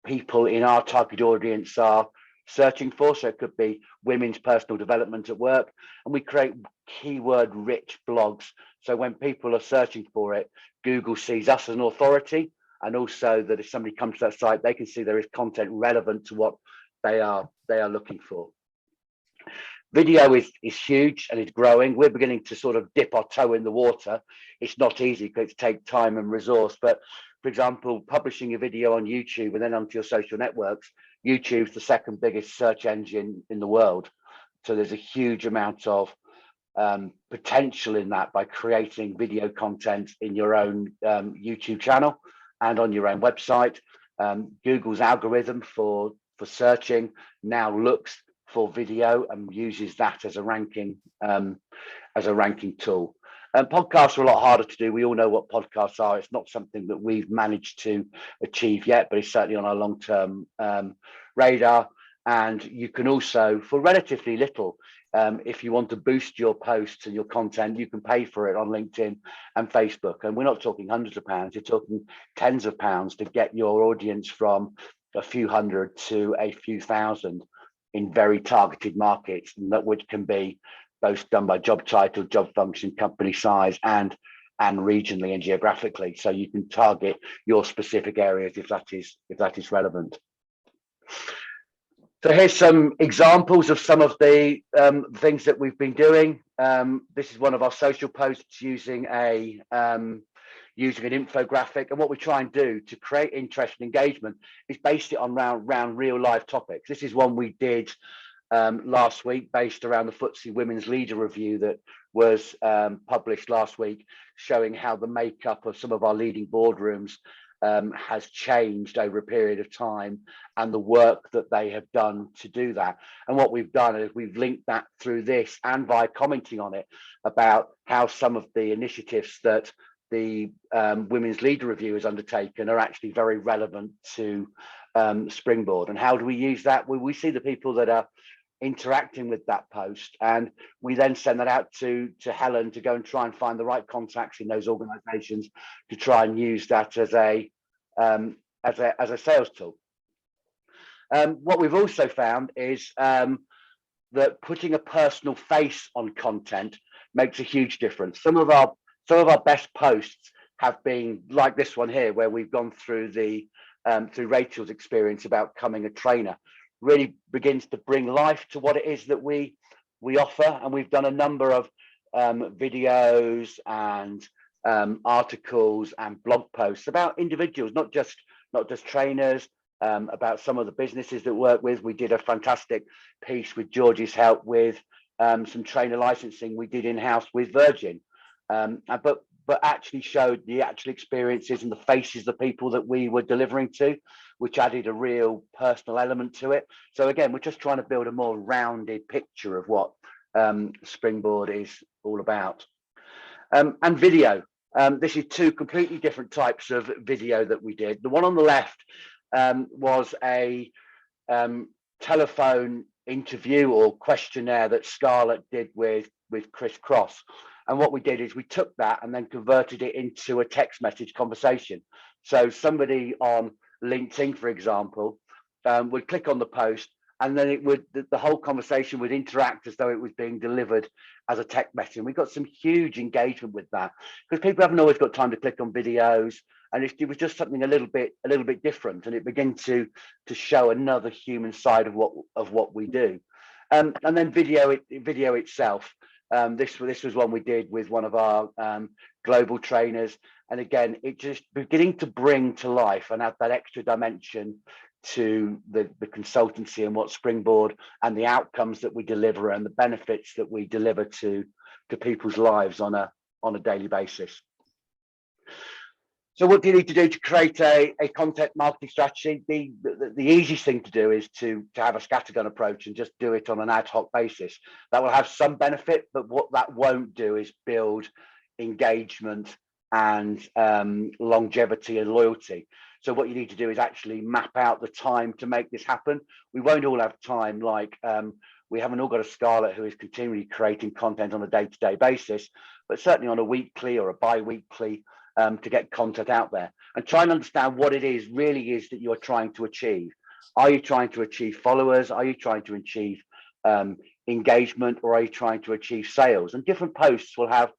people in our target audience are searching for. So it could be women's personal development at work, and we create keyword rich blogs. So when people are searching for it, Google sees us as an authority, and also that if somebody comes to that site, they can see there is content relevant to what they are looking for. Video is huge and it's growing. We're beginning to sort of dip our toe in the water. It's not easy because it takes time and resource. But for example, publishing a video on YouTube and then onto your social networks, YouTube's the second biggest search engine in the world. So there's a huge amount of potential in that by creating video content in your own YouTube channel and on your own website. Google's algorithm for searching now looks for video and uses that as a ranking tool. Podcasts are a lot harder to do. We all know what podcasts are. It's not something that we've managed to achieve yet, but it's certainly on our long-term radar. And you can also, for relatively little, if you want to boost your posts and your content, you can pay for it on LinkedIn and Facebook. And we're not talking hundreds of pounds, you're talking tens of pounds to get your audience from a few hundred to a few thousand in very targeted markets, which can be both done by job title, job function, company size, and regionally and geographically. So you can target your specific areas if that is relevant. So here's some examples of some of the things that we've been doing. This is one of our social posts using an infographic, and what we try and do to create interest and engagement is base it on around real life topics. This is one we did last week based around the FTSE Women's Leader Review that was published last week, showing how the makeup of some of our leading boardrooms has changed over a period of time, and the work that they have done to do that. And what we've done is we've linked that through this and by commenting on it about how some of the initiatives that the Women's Leader Review has undertaken are actually very relevant to Springboard. And how do we use that? Well, we see the people that are interacting with that post, and we then send that out to Helen to go and try and find the right contacts in those organizations to try and use that as a sales tool. What we've also found is that putting a personal face on content makes a huge difference. Some of our best posts have been like this one here, where we've gone through through Rachel's experience about becoming a trainer. Really begins to bring life to what it is that we offer, and we've done a number of videos and articles and blog posts about individuals, not just trainers, about some of the businesses that work with. We did a fantastic piece with George's help with some trainer licensing we did in-house with Virgin, but actually showed the actual experiences and the faces of the people that we were delivering to, which added a real personal element to it. So again, we're just trying to build a more rounded picture of what Springboard is all about. And video. This is two completely different types of video that we did. The one on the left was a telephone interview or questionnaire that Scarlett did with Chris Cross. And what we did is we took that and then converted it into a text message conversation. So somebody on LinkedIn, for example, would click on the post, and then the whole conversation would interact as though it was being delivered as a text message. And we got some huge engagement with that, because people haven't always got time to click on videos, and it was just something a little bit different, and it began to show another human side of what we do. And then video itself. This was one we did with one of our global trainers, and again, it just beginning to bring to life and add that extra dimension to the consultancy and what Springboard and the outcomes that we deliver and the benefits that we deliver to people's lives on a daily basis. So what do you need to do to create a content marketing strategy? The easiest thing to do is to have a scattergun approach and just do it on an ad hoc basis. That will have some benefit, but what that won't do is build engagement and longevity and loyalty. So what you need to do is actually map out the time to make this happen. We won't all have time, like we haven't all got a Scarlett who is continually creating content on a day-to-day basis, but certainly on a weekly or a bi-weekly to get content out there, and try and understand what it is really is that you're trying to achieve. Are you trying to achieve followers? Are you trying to achieve engagement, or are you trying to achieve sales? And different posts will have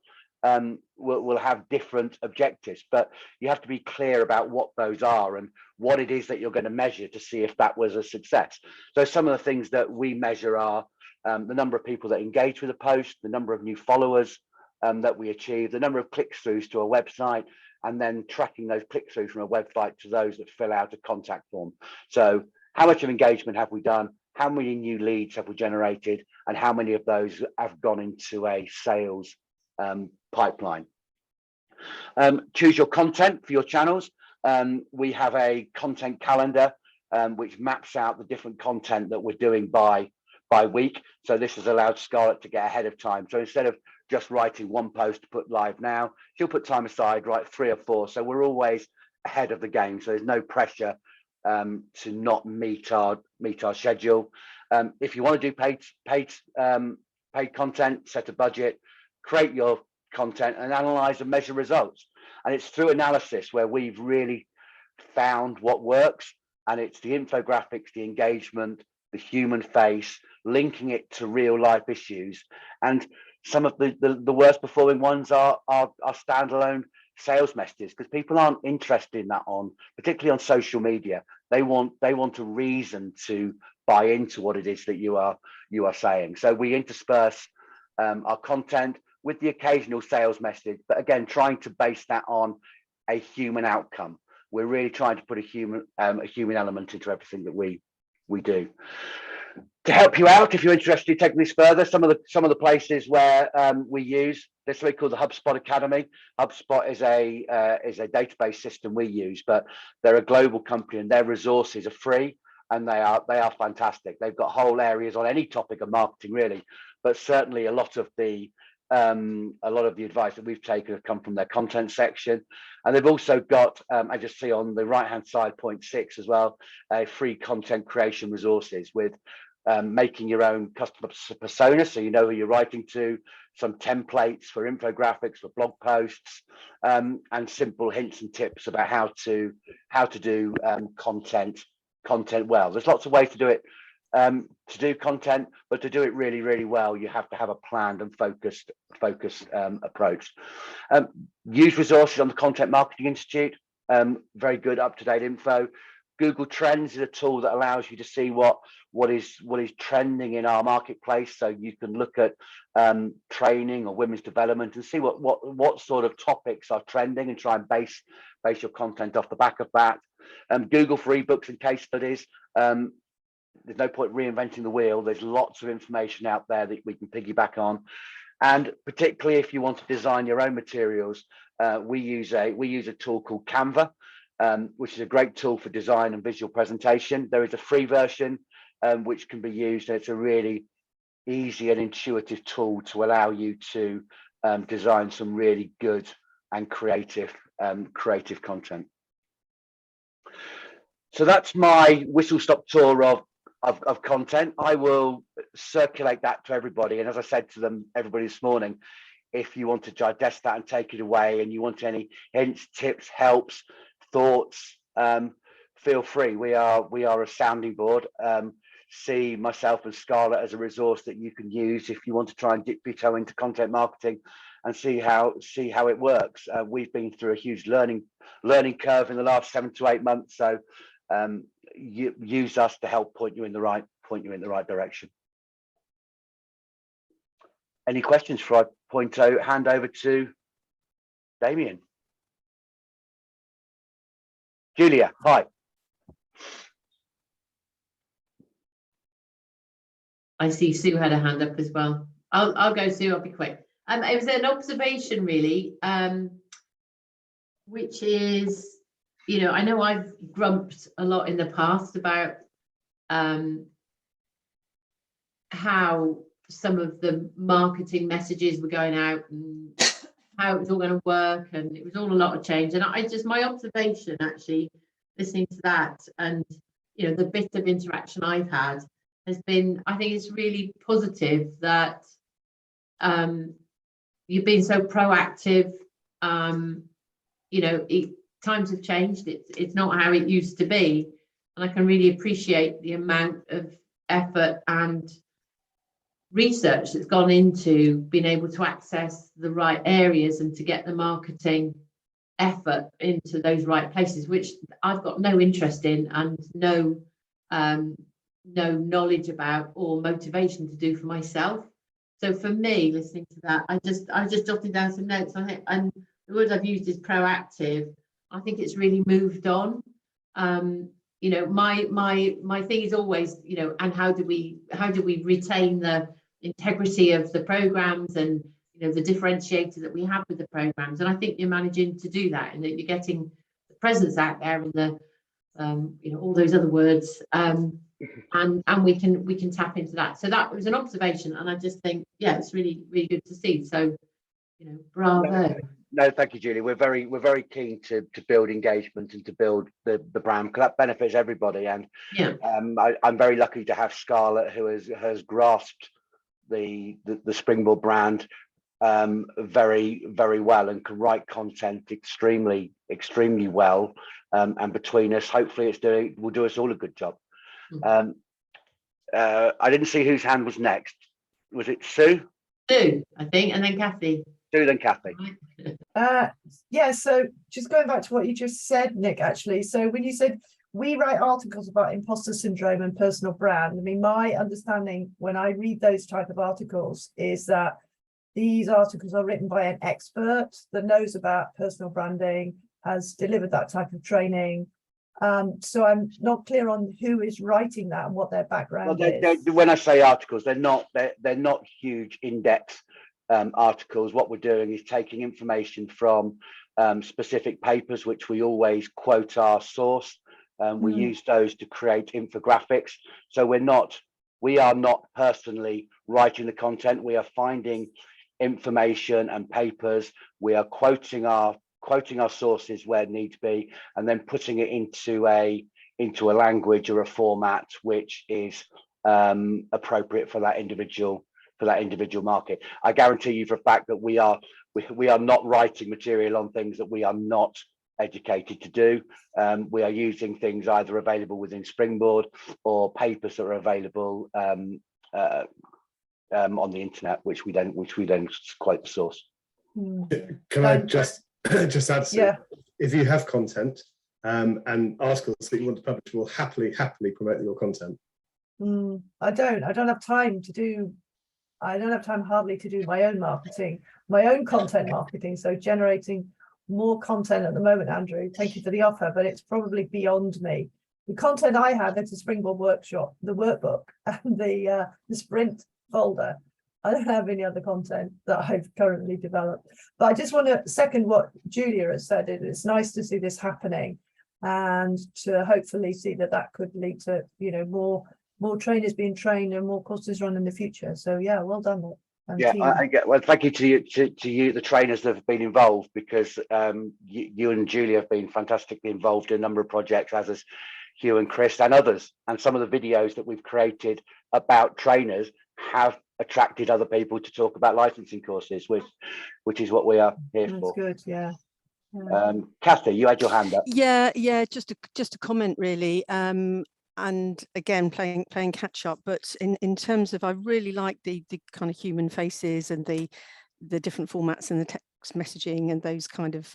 different objectives, but you have to be clear about what those are and what it is that you're going to measure to see if that was a success. So some of the things that we measure are the number of people that engage with a post, the number of new followers that we achieve, the number of click-throughs to a website, and then tracking those click-throughs from a website to those that fill out a contact form. So how much of engagement have we done? How many new leads have we generated? And how many of those have gone into a sales pipeline? Choose your content for your channels. We have a content calendar which maps out the different content that we're doing by week. So this has allowed Scarlett to get ahead of time. So instead of just writing one post to put live now, she'll put time aside, write 3 or 4. So we're always ahead of the game. So there's no pressure to not meet our schedule. If you want to do paid content, set a budget, create your content and analyze and measure results. And it's through analysis where we've really found what works. And it's the infographics, the engagement, the human face, linking it to real life issues. And some of the worst performing ones are standalone sales messages, because people aren't interested in that particularly on social media. They want a reason to buy into what it is that you are saying. So we intersperse our content with the occasional sales message, but again, trying to base that on a human outcome. We're really trying to put a human element into everything that we do. To help you out, if you're interested in taking this further, some of the places where we use this, we call the HubSpot Academy. HubSpot is a database system we use, but they're a global company and their resources are free and they are fantastic. They've got whole areas on any topic of marketing really, but certainly a lot of the advice that we've taken have come from their content section. And they've also got, I just see on the right hand side, point 6 as well, free content creation resources with making your own customer persona, so you know who you're writing to, some templates for infographics, for blog posts, and simple hints and tips about how to do content well. There's lots of ways to do it, to do content, but to do it really, really well, you have to have a planned and focused approach. Use resources on the Content Marketing Institute, very good up-to-date info. Google Trends is a tool that allows you to see what is trending in our marketplace. So you can look at training or women's development and see what sort of topics are trending and try and base your content off the back of that. Google for ebooks and case studies. There's no point reinventing the wheel. There's lots of information out there that we can piggyback on. And particularly if you want to design your own materials, we use a tool called Canva, which is a great tool for design and visual presentation. There is a free version which can be used, and it's a really easy and intuitive tool to allow you to design some really good and creative content. So that's my whistle-stop tour of content. I will circulate that to everybody, and as I said to everybody this morning, if you want to digest that and take it away, and you want any hints, tips, helps, thoughts, feel free. We are a sounding board. See myself and Scarlett as a resource that you can use if you want to try and dip your toe into content marketing and see how it works. We've been through a huge learning curve in the last 7 to 8 months, so use us to help point you in the right direction. Any questions before I hand over to Damien? Julia, hi. I see Sue had a hand up as well. I'll go, Sue, I'll be quick. It was an observation really, which is, I know I've grumped a lot in the past about how some of the marketing messages were going out and how it was all going to work, and it was all a lot of change. And my observation actually listening to that and the bit of interaction I've had has been, I think it's really positive that you've been so proactive. Times have changed. It's not how it used to be, and I can really appreciate the amount of effort and research that's gone into being able to access the right areas and to get the marketing effort into those right places, which I've got no interest in and no knowledge about or motivation to do for myself. So for me, listening to that, I just jotted down some notes. And the word I've used is proactive. I think it's really moved on. My thing is always, and how do we retain the integrity of the programs and the differentiator that we have with the programs. And I think you're managing to do that, and that you're getting the presence out there and the all those other words, and we can tap into that. So that was an observation, and I just think, yeah, it's really, really good to see. So bravo. No, thank you, Julie. We're very keen to build engagement and to build the brand, because that benefits everybody. And yeah, I'm very lucky to have Scarlett, who has grasped the Springboard brand very, very well and can write content extremely well. And between us, hopefully will do us all a good job. I didn't see whose hand was next. Was it Sue? Sue, I think, and then Kathy. Sue, then Kathy. Yeah, so just going back to what you just said, Nick, actually. So when you said we write articles about imposter syndrome and personal brand, I mean, my understanding when I read those type of articles is that these articles are written by an expert that knows about personal branding, has delivered that type of training, So I'm not clear on who is writing that and what their background is. When I say articles, they're not huge in-depth articles. What we're doing is taking information from specific papers, which we always quote our source. We use those to create infographics. So we are not personally writing the content. We are finding information and papers. We are quoting our sources where need be, and then putting it into a language or a format which is appropriate for that individual market. I guarantee you for a fact that we are not writing material on things that we are not educated to do. We are using things either available within Springboard or papers that are available on the internet, which we then quote the source. Can I just add, Yeah. if you have content and articles that you want to publish, we'll happily promote your content. I don't have time hardly to do my own marketing, my own content marketing. So generating more content at the moment, Andrew, thank you for the offer, but it's probably beyond me. The content I have is a Springboard workshop, the workbook, and the sprint folder. I don't have any other content that I've currently developed. But I just want to second what Julia has said. It's nice to see this happening and to hopefully see that could lead to, more trainers being trained and more courses run in the future. So yeah, well done. Well, thank you to you, the trainers that have been involved, because you and Julia have been fantastically involved in a number of projects, as is Hugh and Chris and others. And some of the videos that we've created about trainers have attracted other people to talk about licensing courses, which is what we are here for. That's good, yeah. Kathy, you had your hand up. Yeah, just a comment really. And again, playing catch up, but in terms of, I really like the kind of human faces and the different formats and the text messaging and those kind of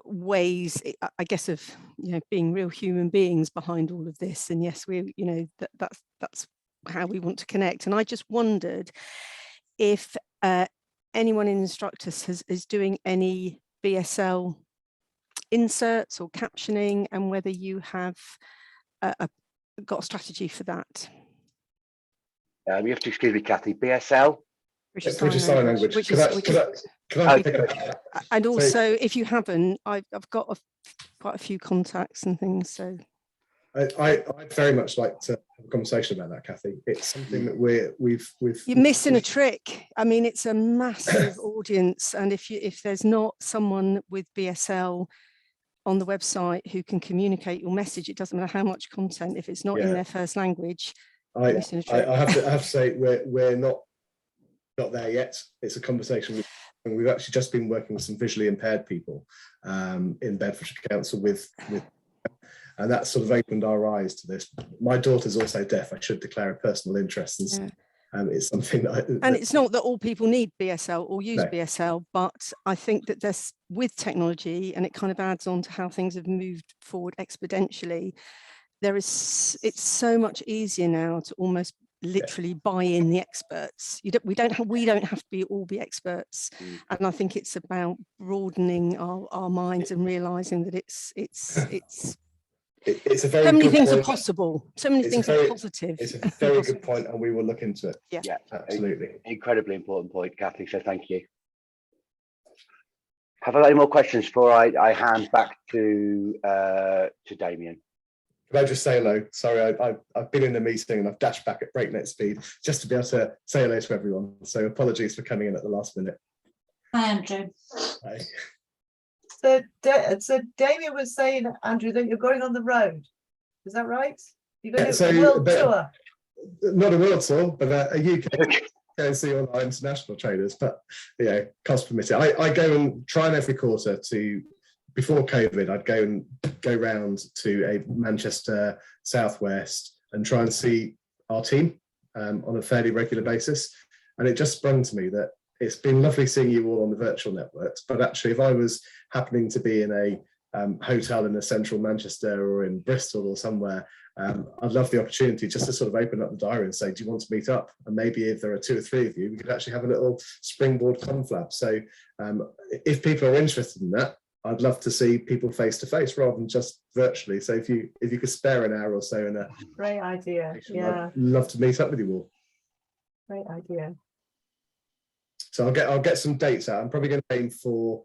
ways, I guess, of being real human beings behind all of this. And yes, that's how we want to connect. And I just wondered if anyone in Instructus is doing any BSL inserts or captioning, and whether you have got a strategy for that. You have to excuse me, Kathy. BSL? British Sign Language. Can I pick up? And also, if you haven't, I've got quite a few contacts and things. So I'd very much like to have a conversation about that, Kathy. It's something that we've you're missing a trick. I mean, it's a massive audience, and if there's not someone with BSL on the website who can communicate your message, it doesn't matter how much content, if it's not in their first language. I have to say we're not there yet. It's a conversation we've actually just been working with some visually impaired people in Bedfordshire Council with and that sort of opened our eyes to this. My daughter's also deaf. I should declare a personal interest, and it's something that it's not that all people need BSL or use BSL, but I think that there's, with technology, and it kind of adds on to how things have moved forward exponentially, it's so much easier now to almost literally buy in the experts. We don't have to all be experts. And I think it's about broadening our minds and realizing that it's a very so many things point. are possible. So many things are positive. It's a very good point, and we will look into it. Yeah, absolutely. Incredibly important point, Kathy. So thank you. Have I got any more questions before I hand back to Damien? Can I just say hello? Sorry, I've been in a meeting and I've dashed back at breakneck speed just to be able to say hello to everyone. So apologies for coming in at the last minute. Hi, Andrew. Hi. So Damien was saying, Andrew, that you're going on the road. Is that right? You're going to a world tour. Not a world tour, but a UK go and see all our international traders. But cost permitting. I go and try every quarter to. Before COVID, I'd go round to a Manchester Southwest and try and see our team on a fairly regular basis. And it just sprung to me that it's been lovely seeing you all on the virtual networks, but actually if I was happening to be in a hotel in the central Manchester or in Bristol or somewhere, I'd love the opportunity just to sort of open up the diary and say, do you want to meet up? And maybe if there are 2 or 3 of you, we could actually have a little Springboard conflab. So if people are interested in that, I'd love to see people face to face rather than just virtually. So if you could spare an hour or so in a Great idea. Yeah, I'd love to meet up with you all. great idea. So I'll get some dates out. I'm probably going to aim for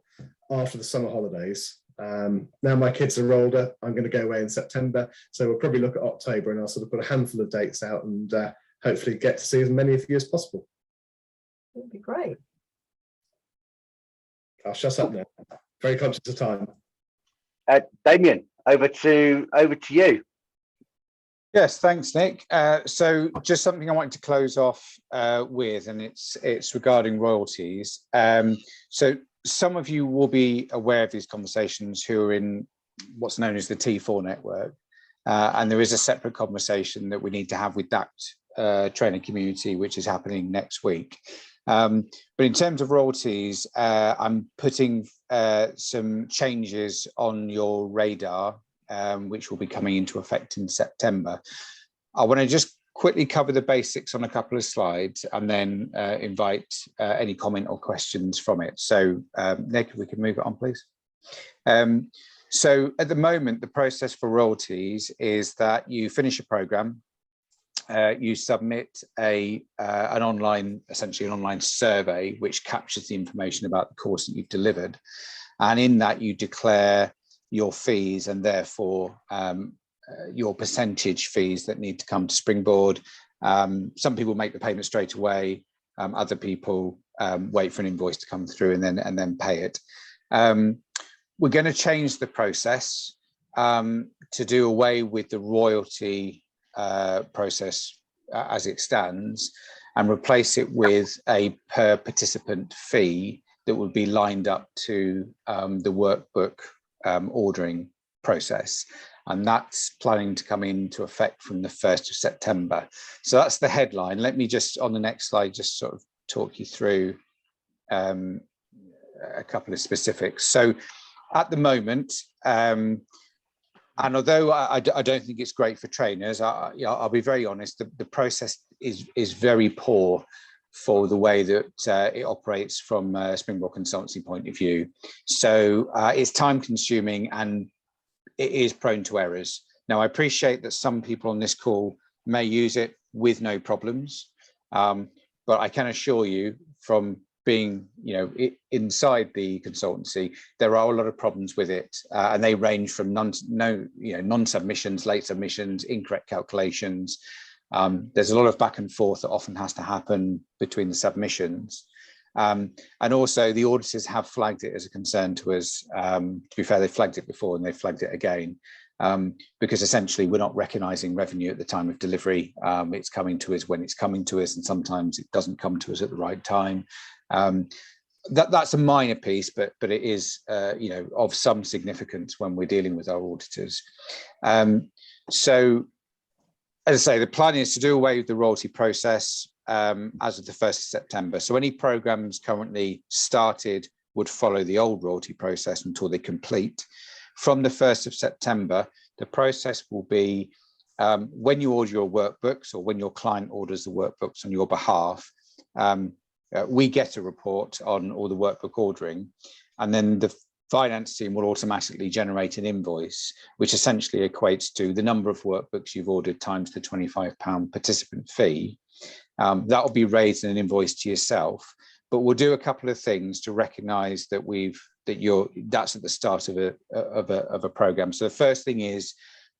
after the summer holidays. Now my kids are older, I'm going to go away in September, so we'll probably look at October, and I'll sort of put a handful of dates out and hopefully get to see as many of you as possible. It'd be great. I'll shut up now. Very conscious of time. Damien, over to you. Yes, thanks, Nick. So just something I wanted to close off with, and it's regarding royalties. So some of you will be aware of these conversations who are in what's known as the T4 network. And there is a separate conversation that we need to have with DACT trainer community, which is happening next week. But in terms of royalties, I'm putting some changes on your radar, which will be coming into effect in September. I want to just quickly cover the basics on a couple of slides and then invite any comment or questions from it. So Nick, if we can move it on, please. So at the moment, the process for royalties is that you finish a program, you submit an online, essentially an online survey, which captures the information about the course that you've delivered. And in that you declare your fees and therefore your percentage fees that need to come to Springboard. Some people make the payment straight away. Other people wait for an invoice to come through and then pay it. We're going to change the process to do away with the royalty process as it stands and replace it with a per participant fee that would be lined up to the workbook ordering process. And that's planning to come into effect from the 1st of September. So that's the headline. Let me just, on the next slide, just sort of talk you through a couple of specifics. So at the moment, and although I don't think it's great for trainers, I'll be very honest, the process is very poor for the way that it operates from a Springboard consultancy point of view. So it's time consuming and it is prone to errors. Now, I appreciate that some people on this call may use it with no problems, but I can assure you from being, inside the consultancy, there are a lot of problems with it, and they range from non-submissions, late submissions, incorrect calculations. There's a lot of back and forth that often has to happen between the submissions. And also the auditors have flagged it as a concern to us. To be fair, they flagged it before and they flagged it again, because essentially we're not recognising revenue at the time of delivery. It's coming to us when it's coming to us, and sometimes it doesn't come to us at the right time. That's a minor piece, but it is of some significance when we're dealing with our auditors. So as I say, the plan is to do away with the royalty process as of the 1st of September. So any programs currently started would follow the old royalty process until they complete. From the 1st of September, the process will be when you order your workbooks or when your client orders the workbooks on your behalf, we get a report on all the workbook ordering, and then the finance team will automatically generate an invoice, which essentially equates to the number of workbooks you've ordered times the £25 participant fee. That will be raised in an invoice to yourself, but we'll do a couple of things to recognise that that's at the start of a program. So the first thing is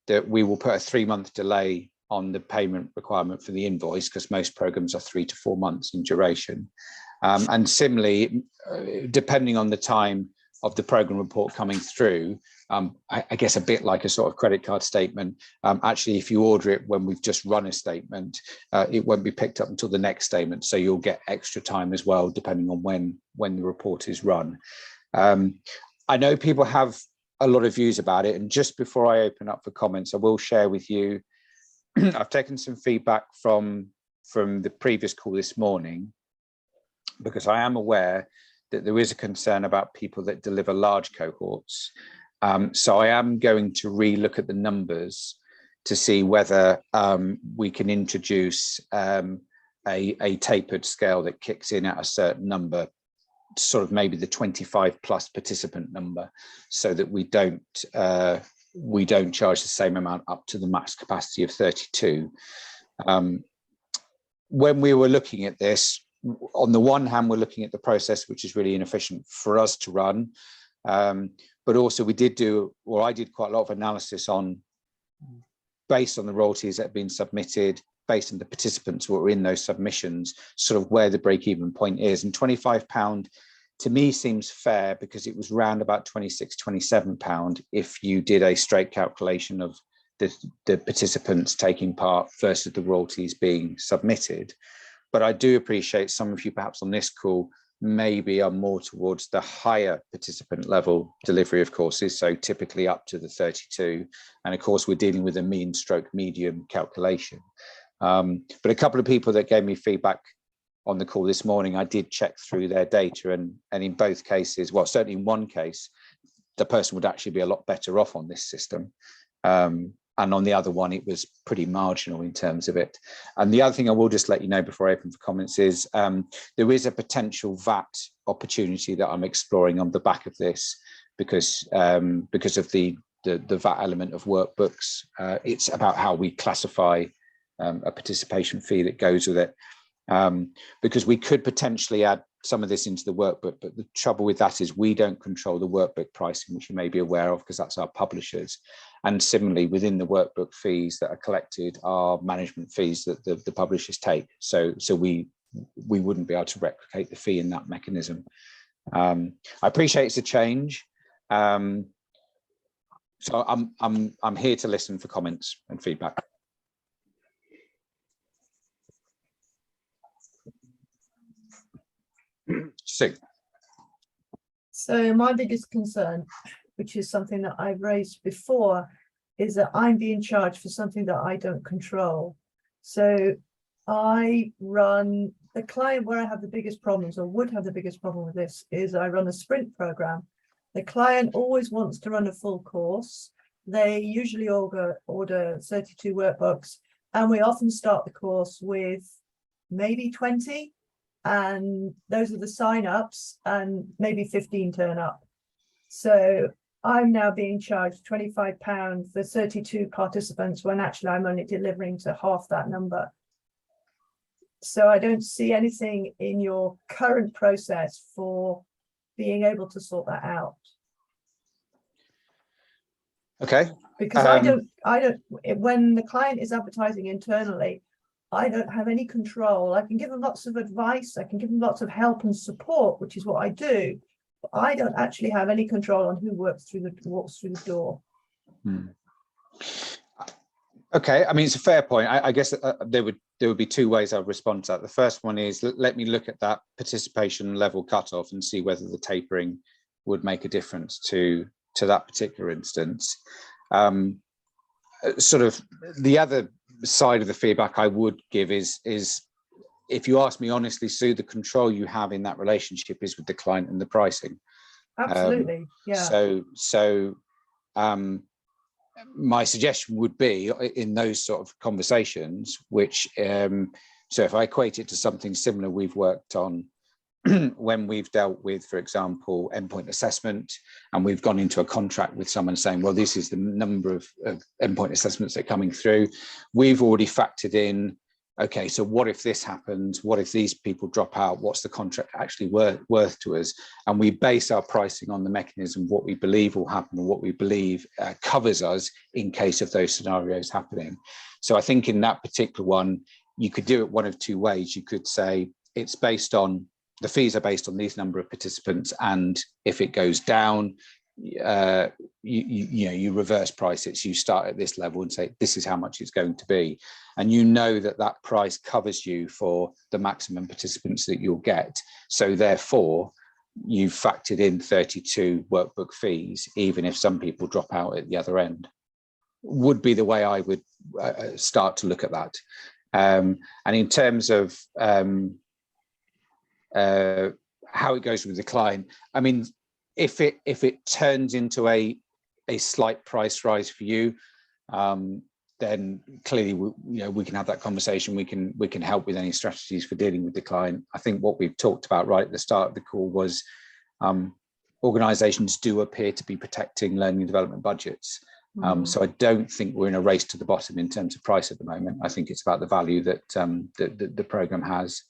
that we will put a 3-month delay on the payment requirement for the invoice, because most programs are 3 to 4 months in duration. And similarly, depending on the time of the program report coming through, I guess a bit like a sort of credit card statement, actually, if you order it when we've just run a statement, it won't be picked up until the next statement. So you'll get extra time as well, depending on when the report is run. I know people have a lot of views about it. And just before I open up for comments, I will share with you, I've taken some feedback from the previous call this morning, because I am aware that there is a concern about people that deliver large cohorts. So I am going to re-look at the numbers to see whether we can introduce a tapered scale that kicks in at a certain number, sort of maybe the 25 plus participant number, so that we don't charge the same amount up to the max capacity of 32. When we were looking at this, on the one hand, we're looking at the process, which is really inefficient for us to run. But also I did quite a lot of analysis based on the royalties that have been submitted, based on the participants who were in those submissions, sort of where the break-even point is. And £25 to me seems fair, because it was round about £26, £27 if you did a straight calculation of the participants taking part versus the royalties being submitted. But I do appreciate some of you perhaps on this call maybe are more towards the higher participant level delivery of courses, so typically up to the 32. And of course, we're dealing with a mean stroke medium calculation. But a couple of people that gave me feedback on the call this morning, I did check through their data, and in both cases, well, certainly in one case, the person would actually be a lot better off on this system. And on the other one, it was pretty marginal in terms of it. And the other thing I will just let you know before I open for comments is there is a potential VAT opportunity that I'm exploring on the back of this, because of the VAT element of workbooks. It's about how we classify a participation fee that goes with it. Because we could potentially add some of this into the workbook, but the trouble with that is we don't control the workbook pricing, which you may be aware of, because that's our publishers. And similarly, within the workbook fees that are collected are management fees that the publishers take. So we wouldn't be able to replicate the fee in that mechanism. I appreciate it's a change. So I'm here to listen for comments and feedback. So my biggest concern, which is something that I've raised before, is that I'm being charged for something that I don't control. So I run the client where I have the biggest problems, or would have the biggest problem with this, is I run a sprint program. The client always wants to run a full course. They usually order 32 workbooks, and we often start the course with maybe 20. And those are the sign-ups, and maybe 15 turn up. So I'm now being charged £25 for 32 participants, when actually I'm only delivering to half that number. So I don't see anything in your current process for being able to sort that out. Okay. Because I don't, when the client is advertising internally, I don't have any control. I can give them lots of advice. I can give them lots of help and support, which is what I do. But I don't actually have any control on who walks through the door. Okay, I mean, it's a fair point. I guess there would be two ways I would respond to that. The first one is let me look at that participation level cutoff and see whether the tapering would make a difference to that particular instance. Sort of the other side of the feedback I would give is if you ask me honestly, Sue, the control you have in that relationship is with the client and the pricing. Absolutely, yeah. So my suggestion would be in those sort of conversations, which so if I equate it to something similar we've worked on when we've dealt with, for example, endpoint assessment, and we've gone into a contract with someone saying, well, this is the number of endpoint assessments that are coming through. We've already factored in, okay, so what if this happens? What if these people drop out? What's the contract actually worth to us? And we base our pricing on the mechanism, what we believe will happen and what we believe covers us in case of those scenarios happening. So I think in that particular one, you could do it one of two ways. You could say it's based on, the fees are based on these number of participants, and if it goes down, you reverse price it. So you start at this level and say this is how much it's going to be, and you know that price covers you for the maximum participants that you'll get. So therefore, you've factored in 32 workbook fees, even if some people drop out at the other end. Would be the way I would start to look at that. And in terms of how it goes with the client, I mean, if it turns into a slight price rise for you, then clearly we can have that conversation. We can help with any strategies for dealing with the client. I think what we've talked about right at the start of the call was organisations do appear to be protecting learning and development budgets. So I don't think we're in a race to the bottom in terms of price at the moment. I think it's about the value that the programme has.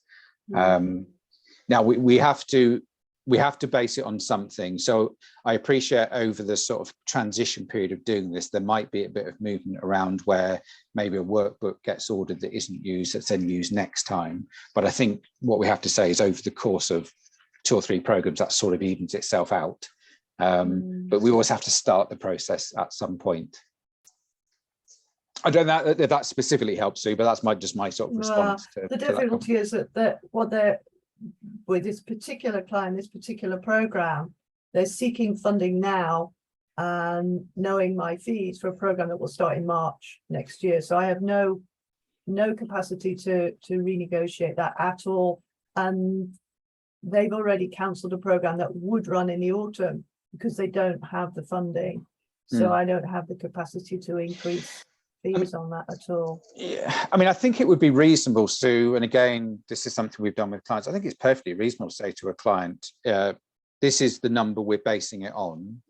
Now we have to base it on something. So I appreciate over the sort of transition period of doing this, there might be a bit of movement around where maybe a workbook gets ordered that isn't used, that's then used next time. But I think what we have to say is over the course of 2 or 3 programs, that sort of evens itself out. But we always have to start the process at some point. I don't know if that specifically helps, Sue, but that's just my sort of response to the that difficulty is that what they're with this particular client, this particular program, they're seeking funding now and knowing my fees for a program that will start in March next year. So I have no capacity to renegotiate that at all. And they've already cancelled a program that would run in the autumn because they don't have the funding. So I don't have the capacity to increase fees on that at all. Yeah, I mean, I think it would be reasonable, Sue, and again, this is something we've done with clients. I think it's perfectly reasonable to say to a client, this is the number we're basing it on.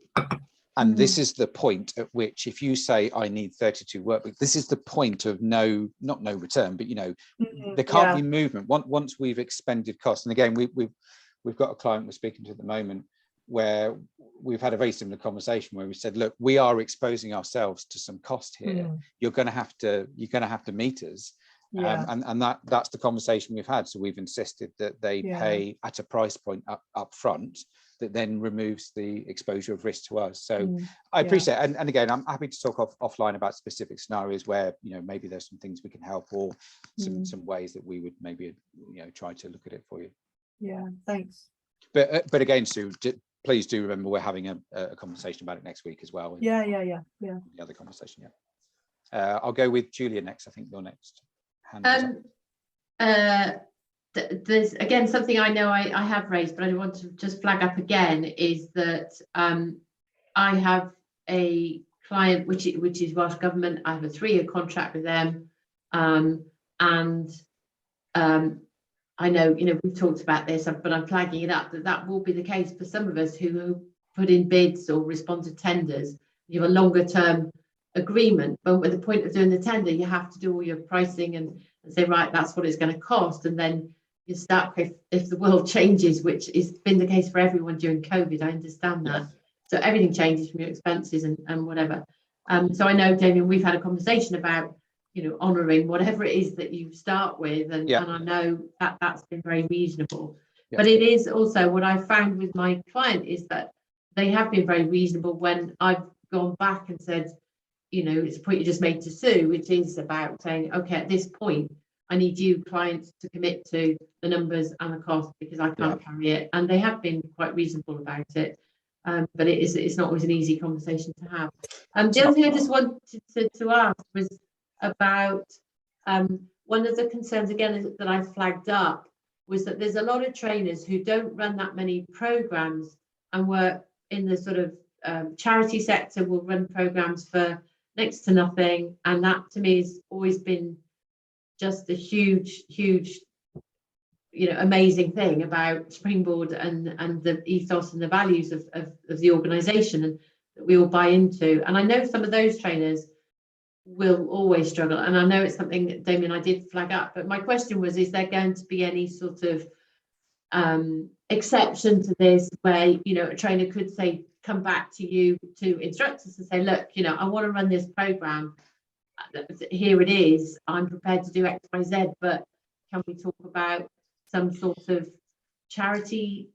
And this is the point at which, if you say, I need 32 workbooks, this is the point of not no return, but, there can't be movement once we've expended costs. And again, we've got a client we're speaking to at the moment where we've had a very similar conversation where we said, look, we are exposing ourselves to some cost here. You're going to have to meet us. And that's the conversation we've had. So we've insisted that they pay at a price point up front that then removes the exposure of risk to us. So I appreciate it. And again, I'm happy to talk offline about specific scenarios where, maybe there's some things we can help or some ways that we would maybe, try to look at it for you. Yeah, thanks. But again, Sue, please do remember we're having a conversation about it next week as well. Yeah. The other conversation, I'll go with Julia next. I think you're next. There's again something I know I have raised, but I want to just flag up again is that I have a client which is Welsh Government. I have a 3-year contract with them, and I know we've talked about this, but I'm flagging it up that will be the case for some of us who put in bids or respond to tenders. You have a longer term agreement, but at the point of doing the tender, you have to do all your pricing and say, right, that's what it's going to cost, and then you're stuck if the world changes, which has been the case for everyone during COVID. I understand that. So everything changes from your expenses and whatever. So I know, Damien, we've had a conversation about honouring whatever it is that you start with, and I know that's been very reasonable. But it is also what I found with my client is that they have been very reasonable when I've gone back and said, it's a point you just made to Sue, which is about saying, okay, at this point, I need you clients to commit to the numbers and the cost because I can't carry it. And they have been quite reasonable about it. But it's not always an easy conversation to have. The other thing I just wanted to ask was about one of the concerns again that I flagged up was that there's a lot of trainers who don't run that many programs and work in the sort of charity sector, will run programs for next to nothing, and that to me has always been just a huge amazing thing about Springboard and the ethos and the values of the organization, and that we all buy into. And I know some of those trainers will always struggle, and I know it's something that Damien I did flag up, but my question was, is there going to be any sort of exception to this where a trainer could say, come back to you to instructors and say, look, I want to run this program, here it is, I'm prepared to do X, Y, Z, but can we talk about some sort of charity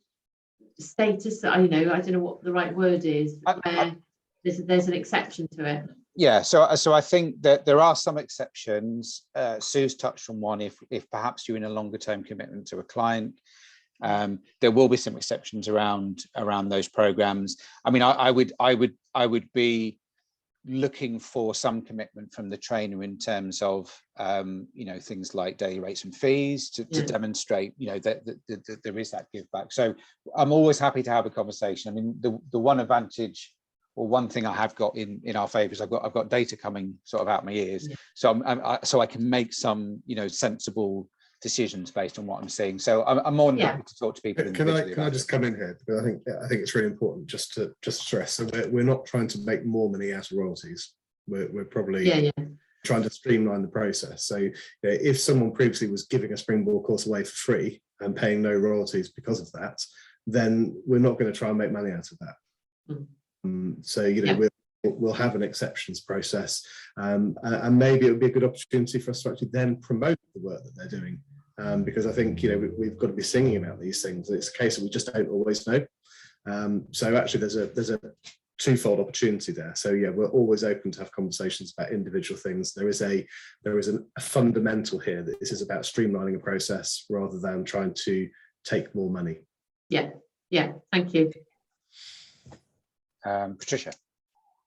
status? I don't know what the right word is, where there's an exception to it. Yeah, so I think that there are some exceptions. Sue's touched on one. If perhaps you're in a longer term commitment to a client, there will be some exceptions around those programs. I mean, I would be looking for some commitment from the trainer in terms of things like daily rates and fees to demonstrate that there is that give back. So I'm always happy to have a conversation. I mean, the one advantage well, one thing I have got in our favour is I've got data coming sort of out my ears, Yeah. so so I can make some sensible decisions based on what I'm seeing. So I'm more than happy to talk to people. Can I just come in here, because I think it's really important just to stress. So we're not trying to make more money out of royalties. We're probably trying to streamline the process. So if someone previously was giving a Springboard course away for free and paying no royalties because of that, then we're not going to try and make money out of that. So we'll have an exceptions process, and maybe it would be a good opportunity for us to actually then promote the work that they're doing, because I think we've got to be singing about these things. It's a case that we just don't always know. So actually, there's a twofold opportunity there. So we're always open to have conversations about individual things. There is a fundamental here that this is about streamlining a process rather than trying to take more money. Yeah, thank you. Patricia.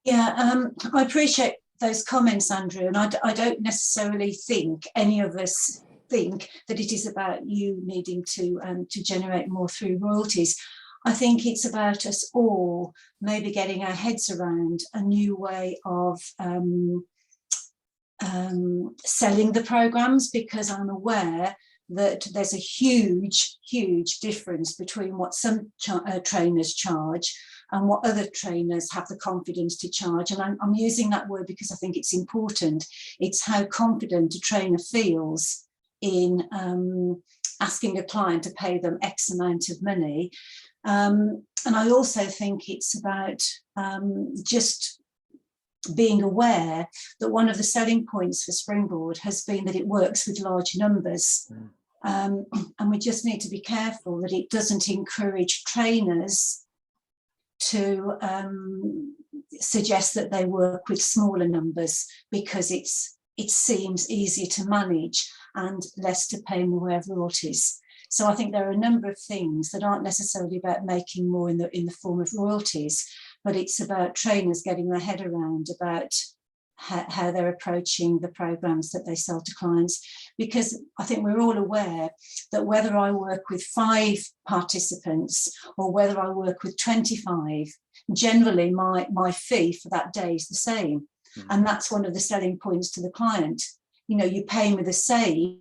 Yeah, I appreciate those comments, Andrew, and I don't necessarily think any of us think that it is about you needing to generate more through royalties. I think it's about us all maybe getting our heads around a new way of selling the programs, because I'm aware that there's a huge difference between what some trainers charge and what other trainers have the confidence to charge. And I'm using that word because I think it's important. It's how confident a trainer feels in asking a client to pay them X amount of money. And I also think it's about just being aware that one of the selling points for Springboard has been that it works with large numbers. And we just need to be careful that it doesn't encourage trainers to suggest that they work with smaller numbers, because it seems easier to manage and less to pay in the way of royalties. So I think there are a number of things that aren't necessarily about making more in the form of royalties, but it's about trainers getting their head around about how they're approaching the programs that they sell to clients. Because I think we're all aware that whether I work with 5 participants or whether I work with 25, generally my fee for that day is the same. And that's one of the selling points to the client. You pay me the same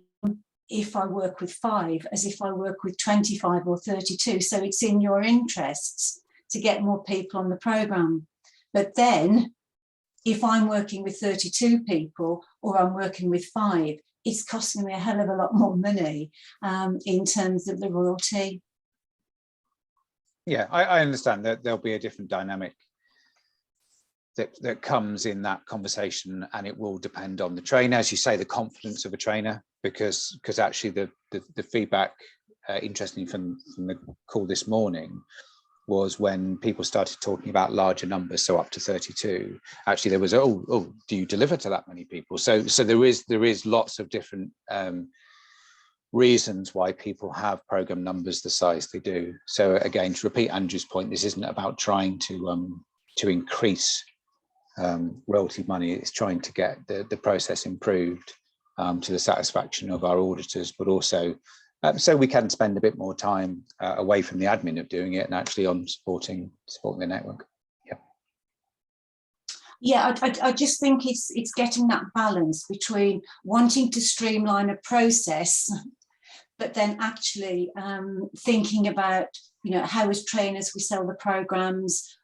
if I work with 5 as if I work with 25 or 32. So it's in your interests to get more people on the program. But then if I'm working with 32 people or I'm working with 5, it's costing me a hell of a lot more money in terms of the royalty. Yeah, I understand that there'll be a different dynamic that comes in that conversation, and it will depend on the trainer, as you say, the confidence of a trainer, because actually the feedback, interestingly from the call this morning, was when people started talking about larger numbers, so up to 32. Actually, there was do you deliver to that many people? So there is lots of different reasons why people have program numbers the size they do. So again, to repeat Andrew's point, this isn't about trying to increase royalty money. It's trying to get the process improved to the satisfaction of our auditors, but also so we can spend a bit more time away from the admin of doing it and actually on supporting the network. Yeah, I just think it's getting that balance between wanting to streamline a process, but then actually thinking about, how as trainers we sell the programs,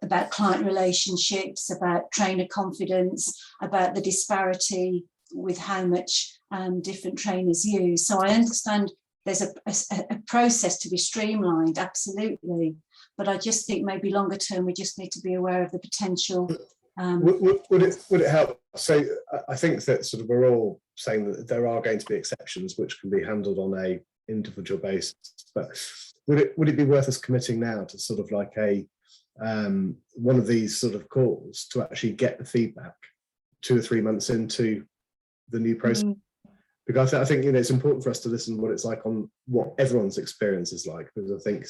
about client relationships, about trainer confidence, about the disparity with how much different trainers use. So I understand there's a process to be streamlined, absolutely, but I just think maybe longer term we just need to be aware of the potential. Would it help? So I think that sort of we're all saying that there are going to be exceptions which can be handled on a individual basis, but would it be worth us committing now to sort of like a one of these sort of calls to actually get the feedback 2 or 3 months into the new process? Because I think it's important for us to listen to what it's like on what everyone's experience is like, because I think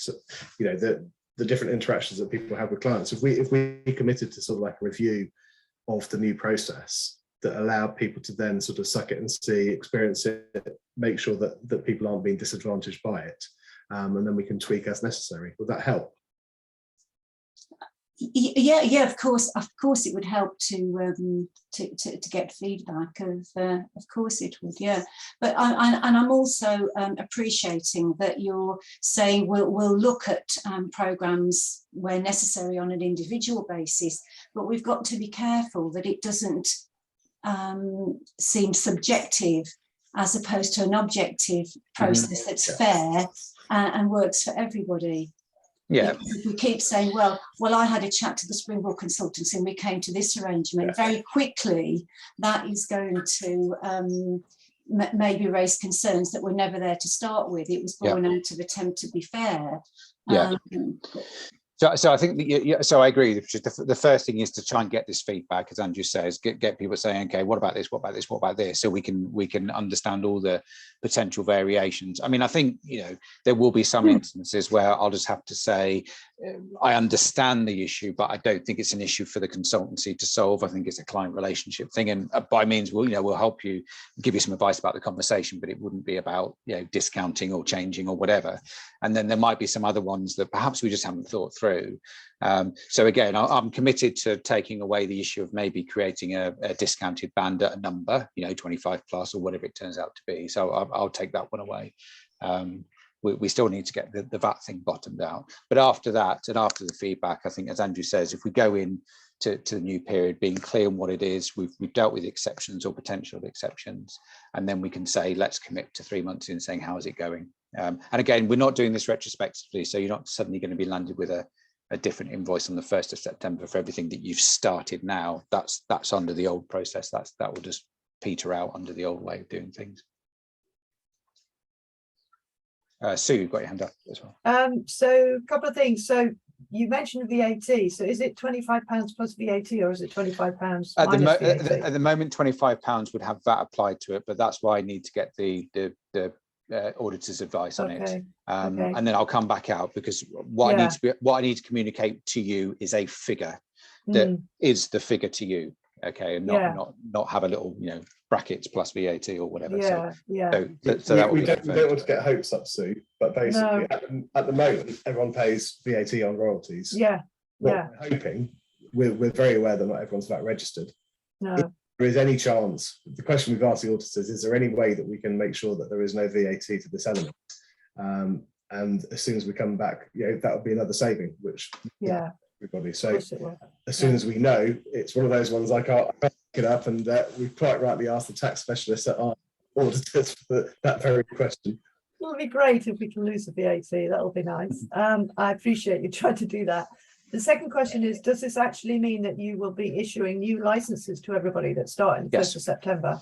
the different interactions that people have with clients, if we committed to sort of like a review of the new process that allowed people to then sort of suck it and see, experience it, make sure that people aren't being disadvantaged by it, and then we can tweak as necessary. Would that help? Yeah, of course it would help to get feedback. Of course it would, yeah. But I'm also appreciating that you're saying we'll look at programmes where necessary on an individual basis, but we've got to be careful that it doesn't seem subjective as opposed to an objective process that's fair and works for everybody. Yeah. If we keep saying, well, I had a chat to the Springboard consultants and we came to this arrangement, very quickly that is going to maybe raise concerns that were never there to start with. It was born out of attempt to be fair. Yeah. So I think that so I agree. The first thing is to try and get this feedback, as Andrew says, get people saying, okay, what about this? What about this? What about this? So we can understand all the potential variations. I mean, I think, you know, there will be some instances where I'll just have to say, I understand the issue, but I don't think it's an issue for the consultancy to solve. I think it's a client relationship thing, and by means we'll help you, give you some advice about the conversation, but it wouldn't be about, you know, discounting or changing or whatever. And then there might be some other ones that perhaps we just haven't thought through. So again, I'm committed to taking away the issue of maybe creating a discounted band at a number, you know, 25 plus or whatever it turns out to be. So I'll take that one away. We still need to get the VAT thing bottomed out. But after that, and after the feedback, I think, as Andrew says, if we go in to the new period being clear on what it is, we've dealt with exceptions or potential exceptions, and then we can say, let's commit to 3 months in saying, how is it going? And again, we're not doing this retrospectively, so you're not suddenly going to be landed with a different invoice on the 1st of September for everything that you've started now. That's under the old process. That will just peter out under the old way of doing things. Sue, you've got your hand up as well. So a couple of things. So you mentioned VAT. So is it £25 plus VAT, or is it £25 minus VAT? At the moment, £25 would have VAT applied to it, but that's why I need to get the auditor's advice on it. And then I'll come back out, because what I need to communicate to you is a figure that is the figure to you. Okay, and not have a little, you know, brackets plus VAT or whatever. So we don't want to get hopes up, Sue, but basically at the moment everyone pays VAT on royalties. We're hoping, we're very aware that not everyone's VAT registered. If there is any chance, the question we've asked the auditors, is there any way that we can make sure that there is no VAT to this element? And as soon as we come back, you know, that would be another saving, which everybody. So as soon as we know, it's one of those ones I can't pick it up, and we've quite rightly asked the tax specialists at our auditors for that very question. It'll be great if we can lose the VAT. That'll be nice. I appreciate you trying to do that. The second question is, does this actually mean that you will be issuing new licenses to everybody that start in the 1st of September?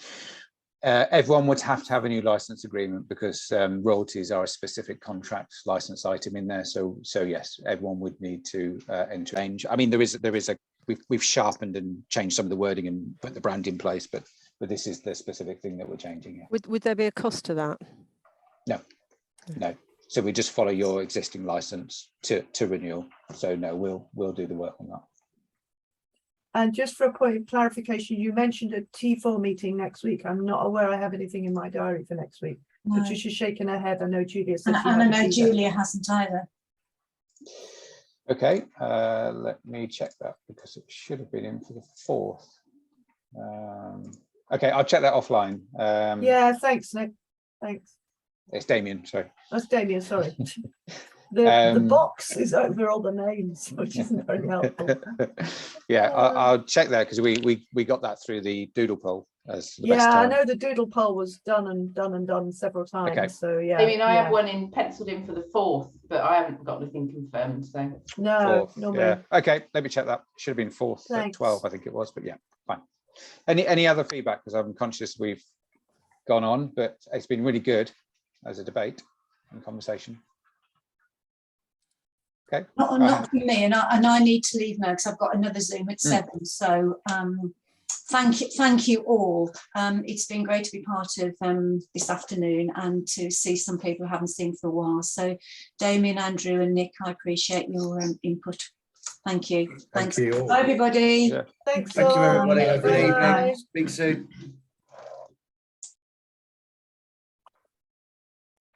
Everyone would have to have a new license agreement, because royalties are a specific contract license item in there. So yes, everyone would need to change. I mean, we've sharpened and changed some of the wording and put the brand in place, but this is the specific thing that we're changing. Yeah. Would there be a cost to that? No. So we just follow your existing license to renewal. So no, we'll do the work on that. And just for a point of clarification, you mentioned a T4 meeting next week. I'm not aware I have anything in my diary for next week. No. Patricia's shaking her head. I know Julia said and I know Julia hasn't either. Okay, let me check that, because it should have been in for the 4th. Okay, I'll check that offline. Yeah, thanks, Nick. Thanks. It's Damien, sorry. That's Damien, sorry. The box is over all the names, which isn't very helpful. Yeah, I'll check that, because we got that through the doodle poll as the best I time. know the doodle poll was done several times. Okay. So yeah. I mean, I have one penciled in for the 4th, but I haven't got anything confirmed. So no, 4th, okay, let me check that. Should have been 4th at 12, I think it was, but yeah, fine. Any other feedback? Because I'm conscious we've gone on, but it's been really good as a debate and conversation. Okay. Not for me, and I need to leave now because I've got another Zoom at 7. So thank you all. It's been great to be part of this afternoon and to see some people I haven't seen for a while. So Damien, Andrew and Nick, I appreciate your input. Thank you. Thanks. Thank you all. Bye everybody. Thanks. Thank you everybody. Bye. Speak soon.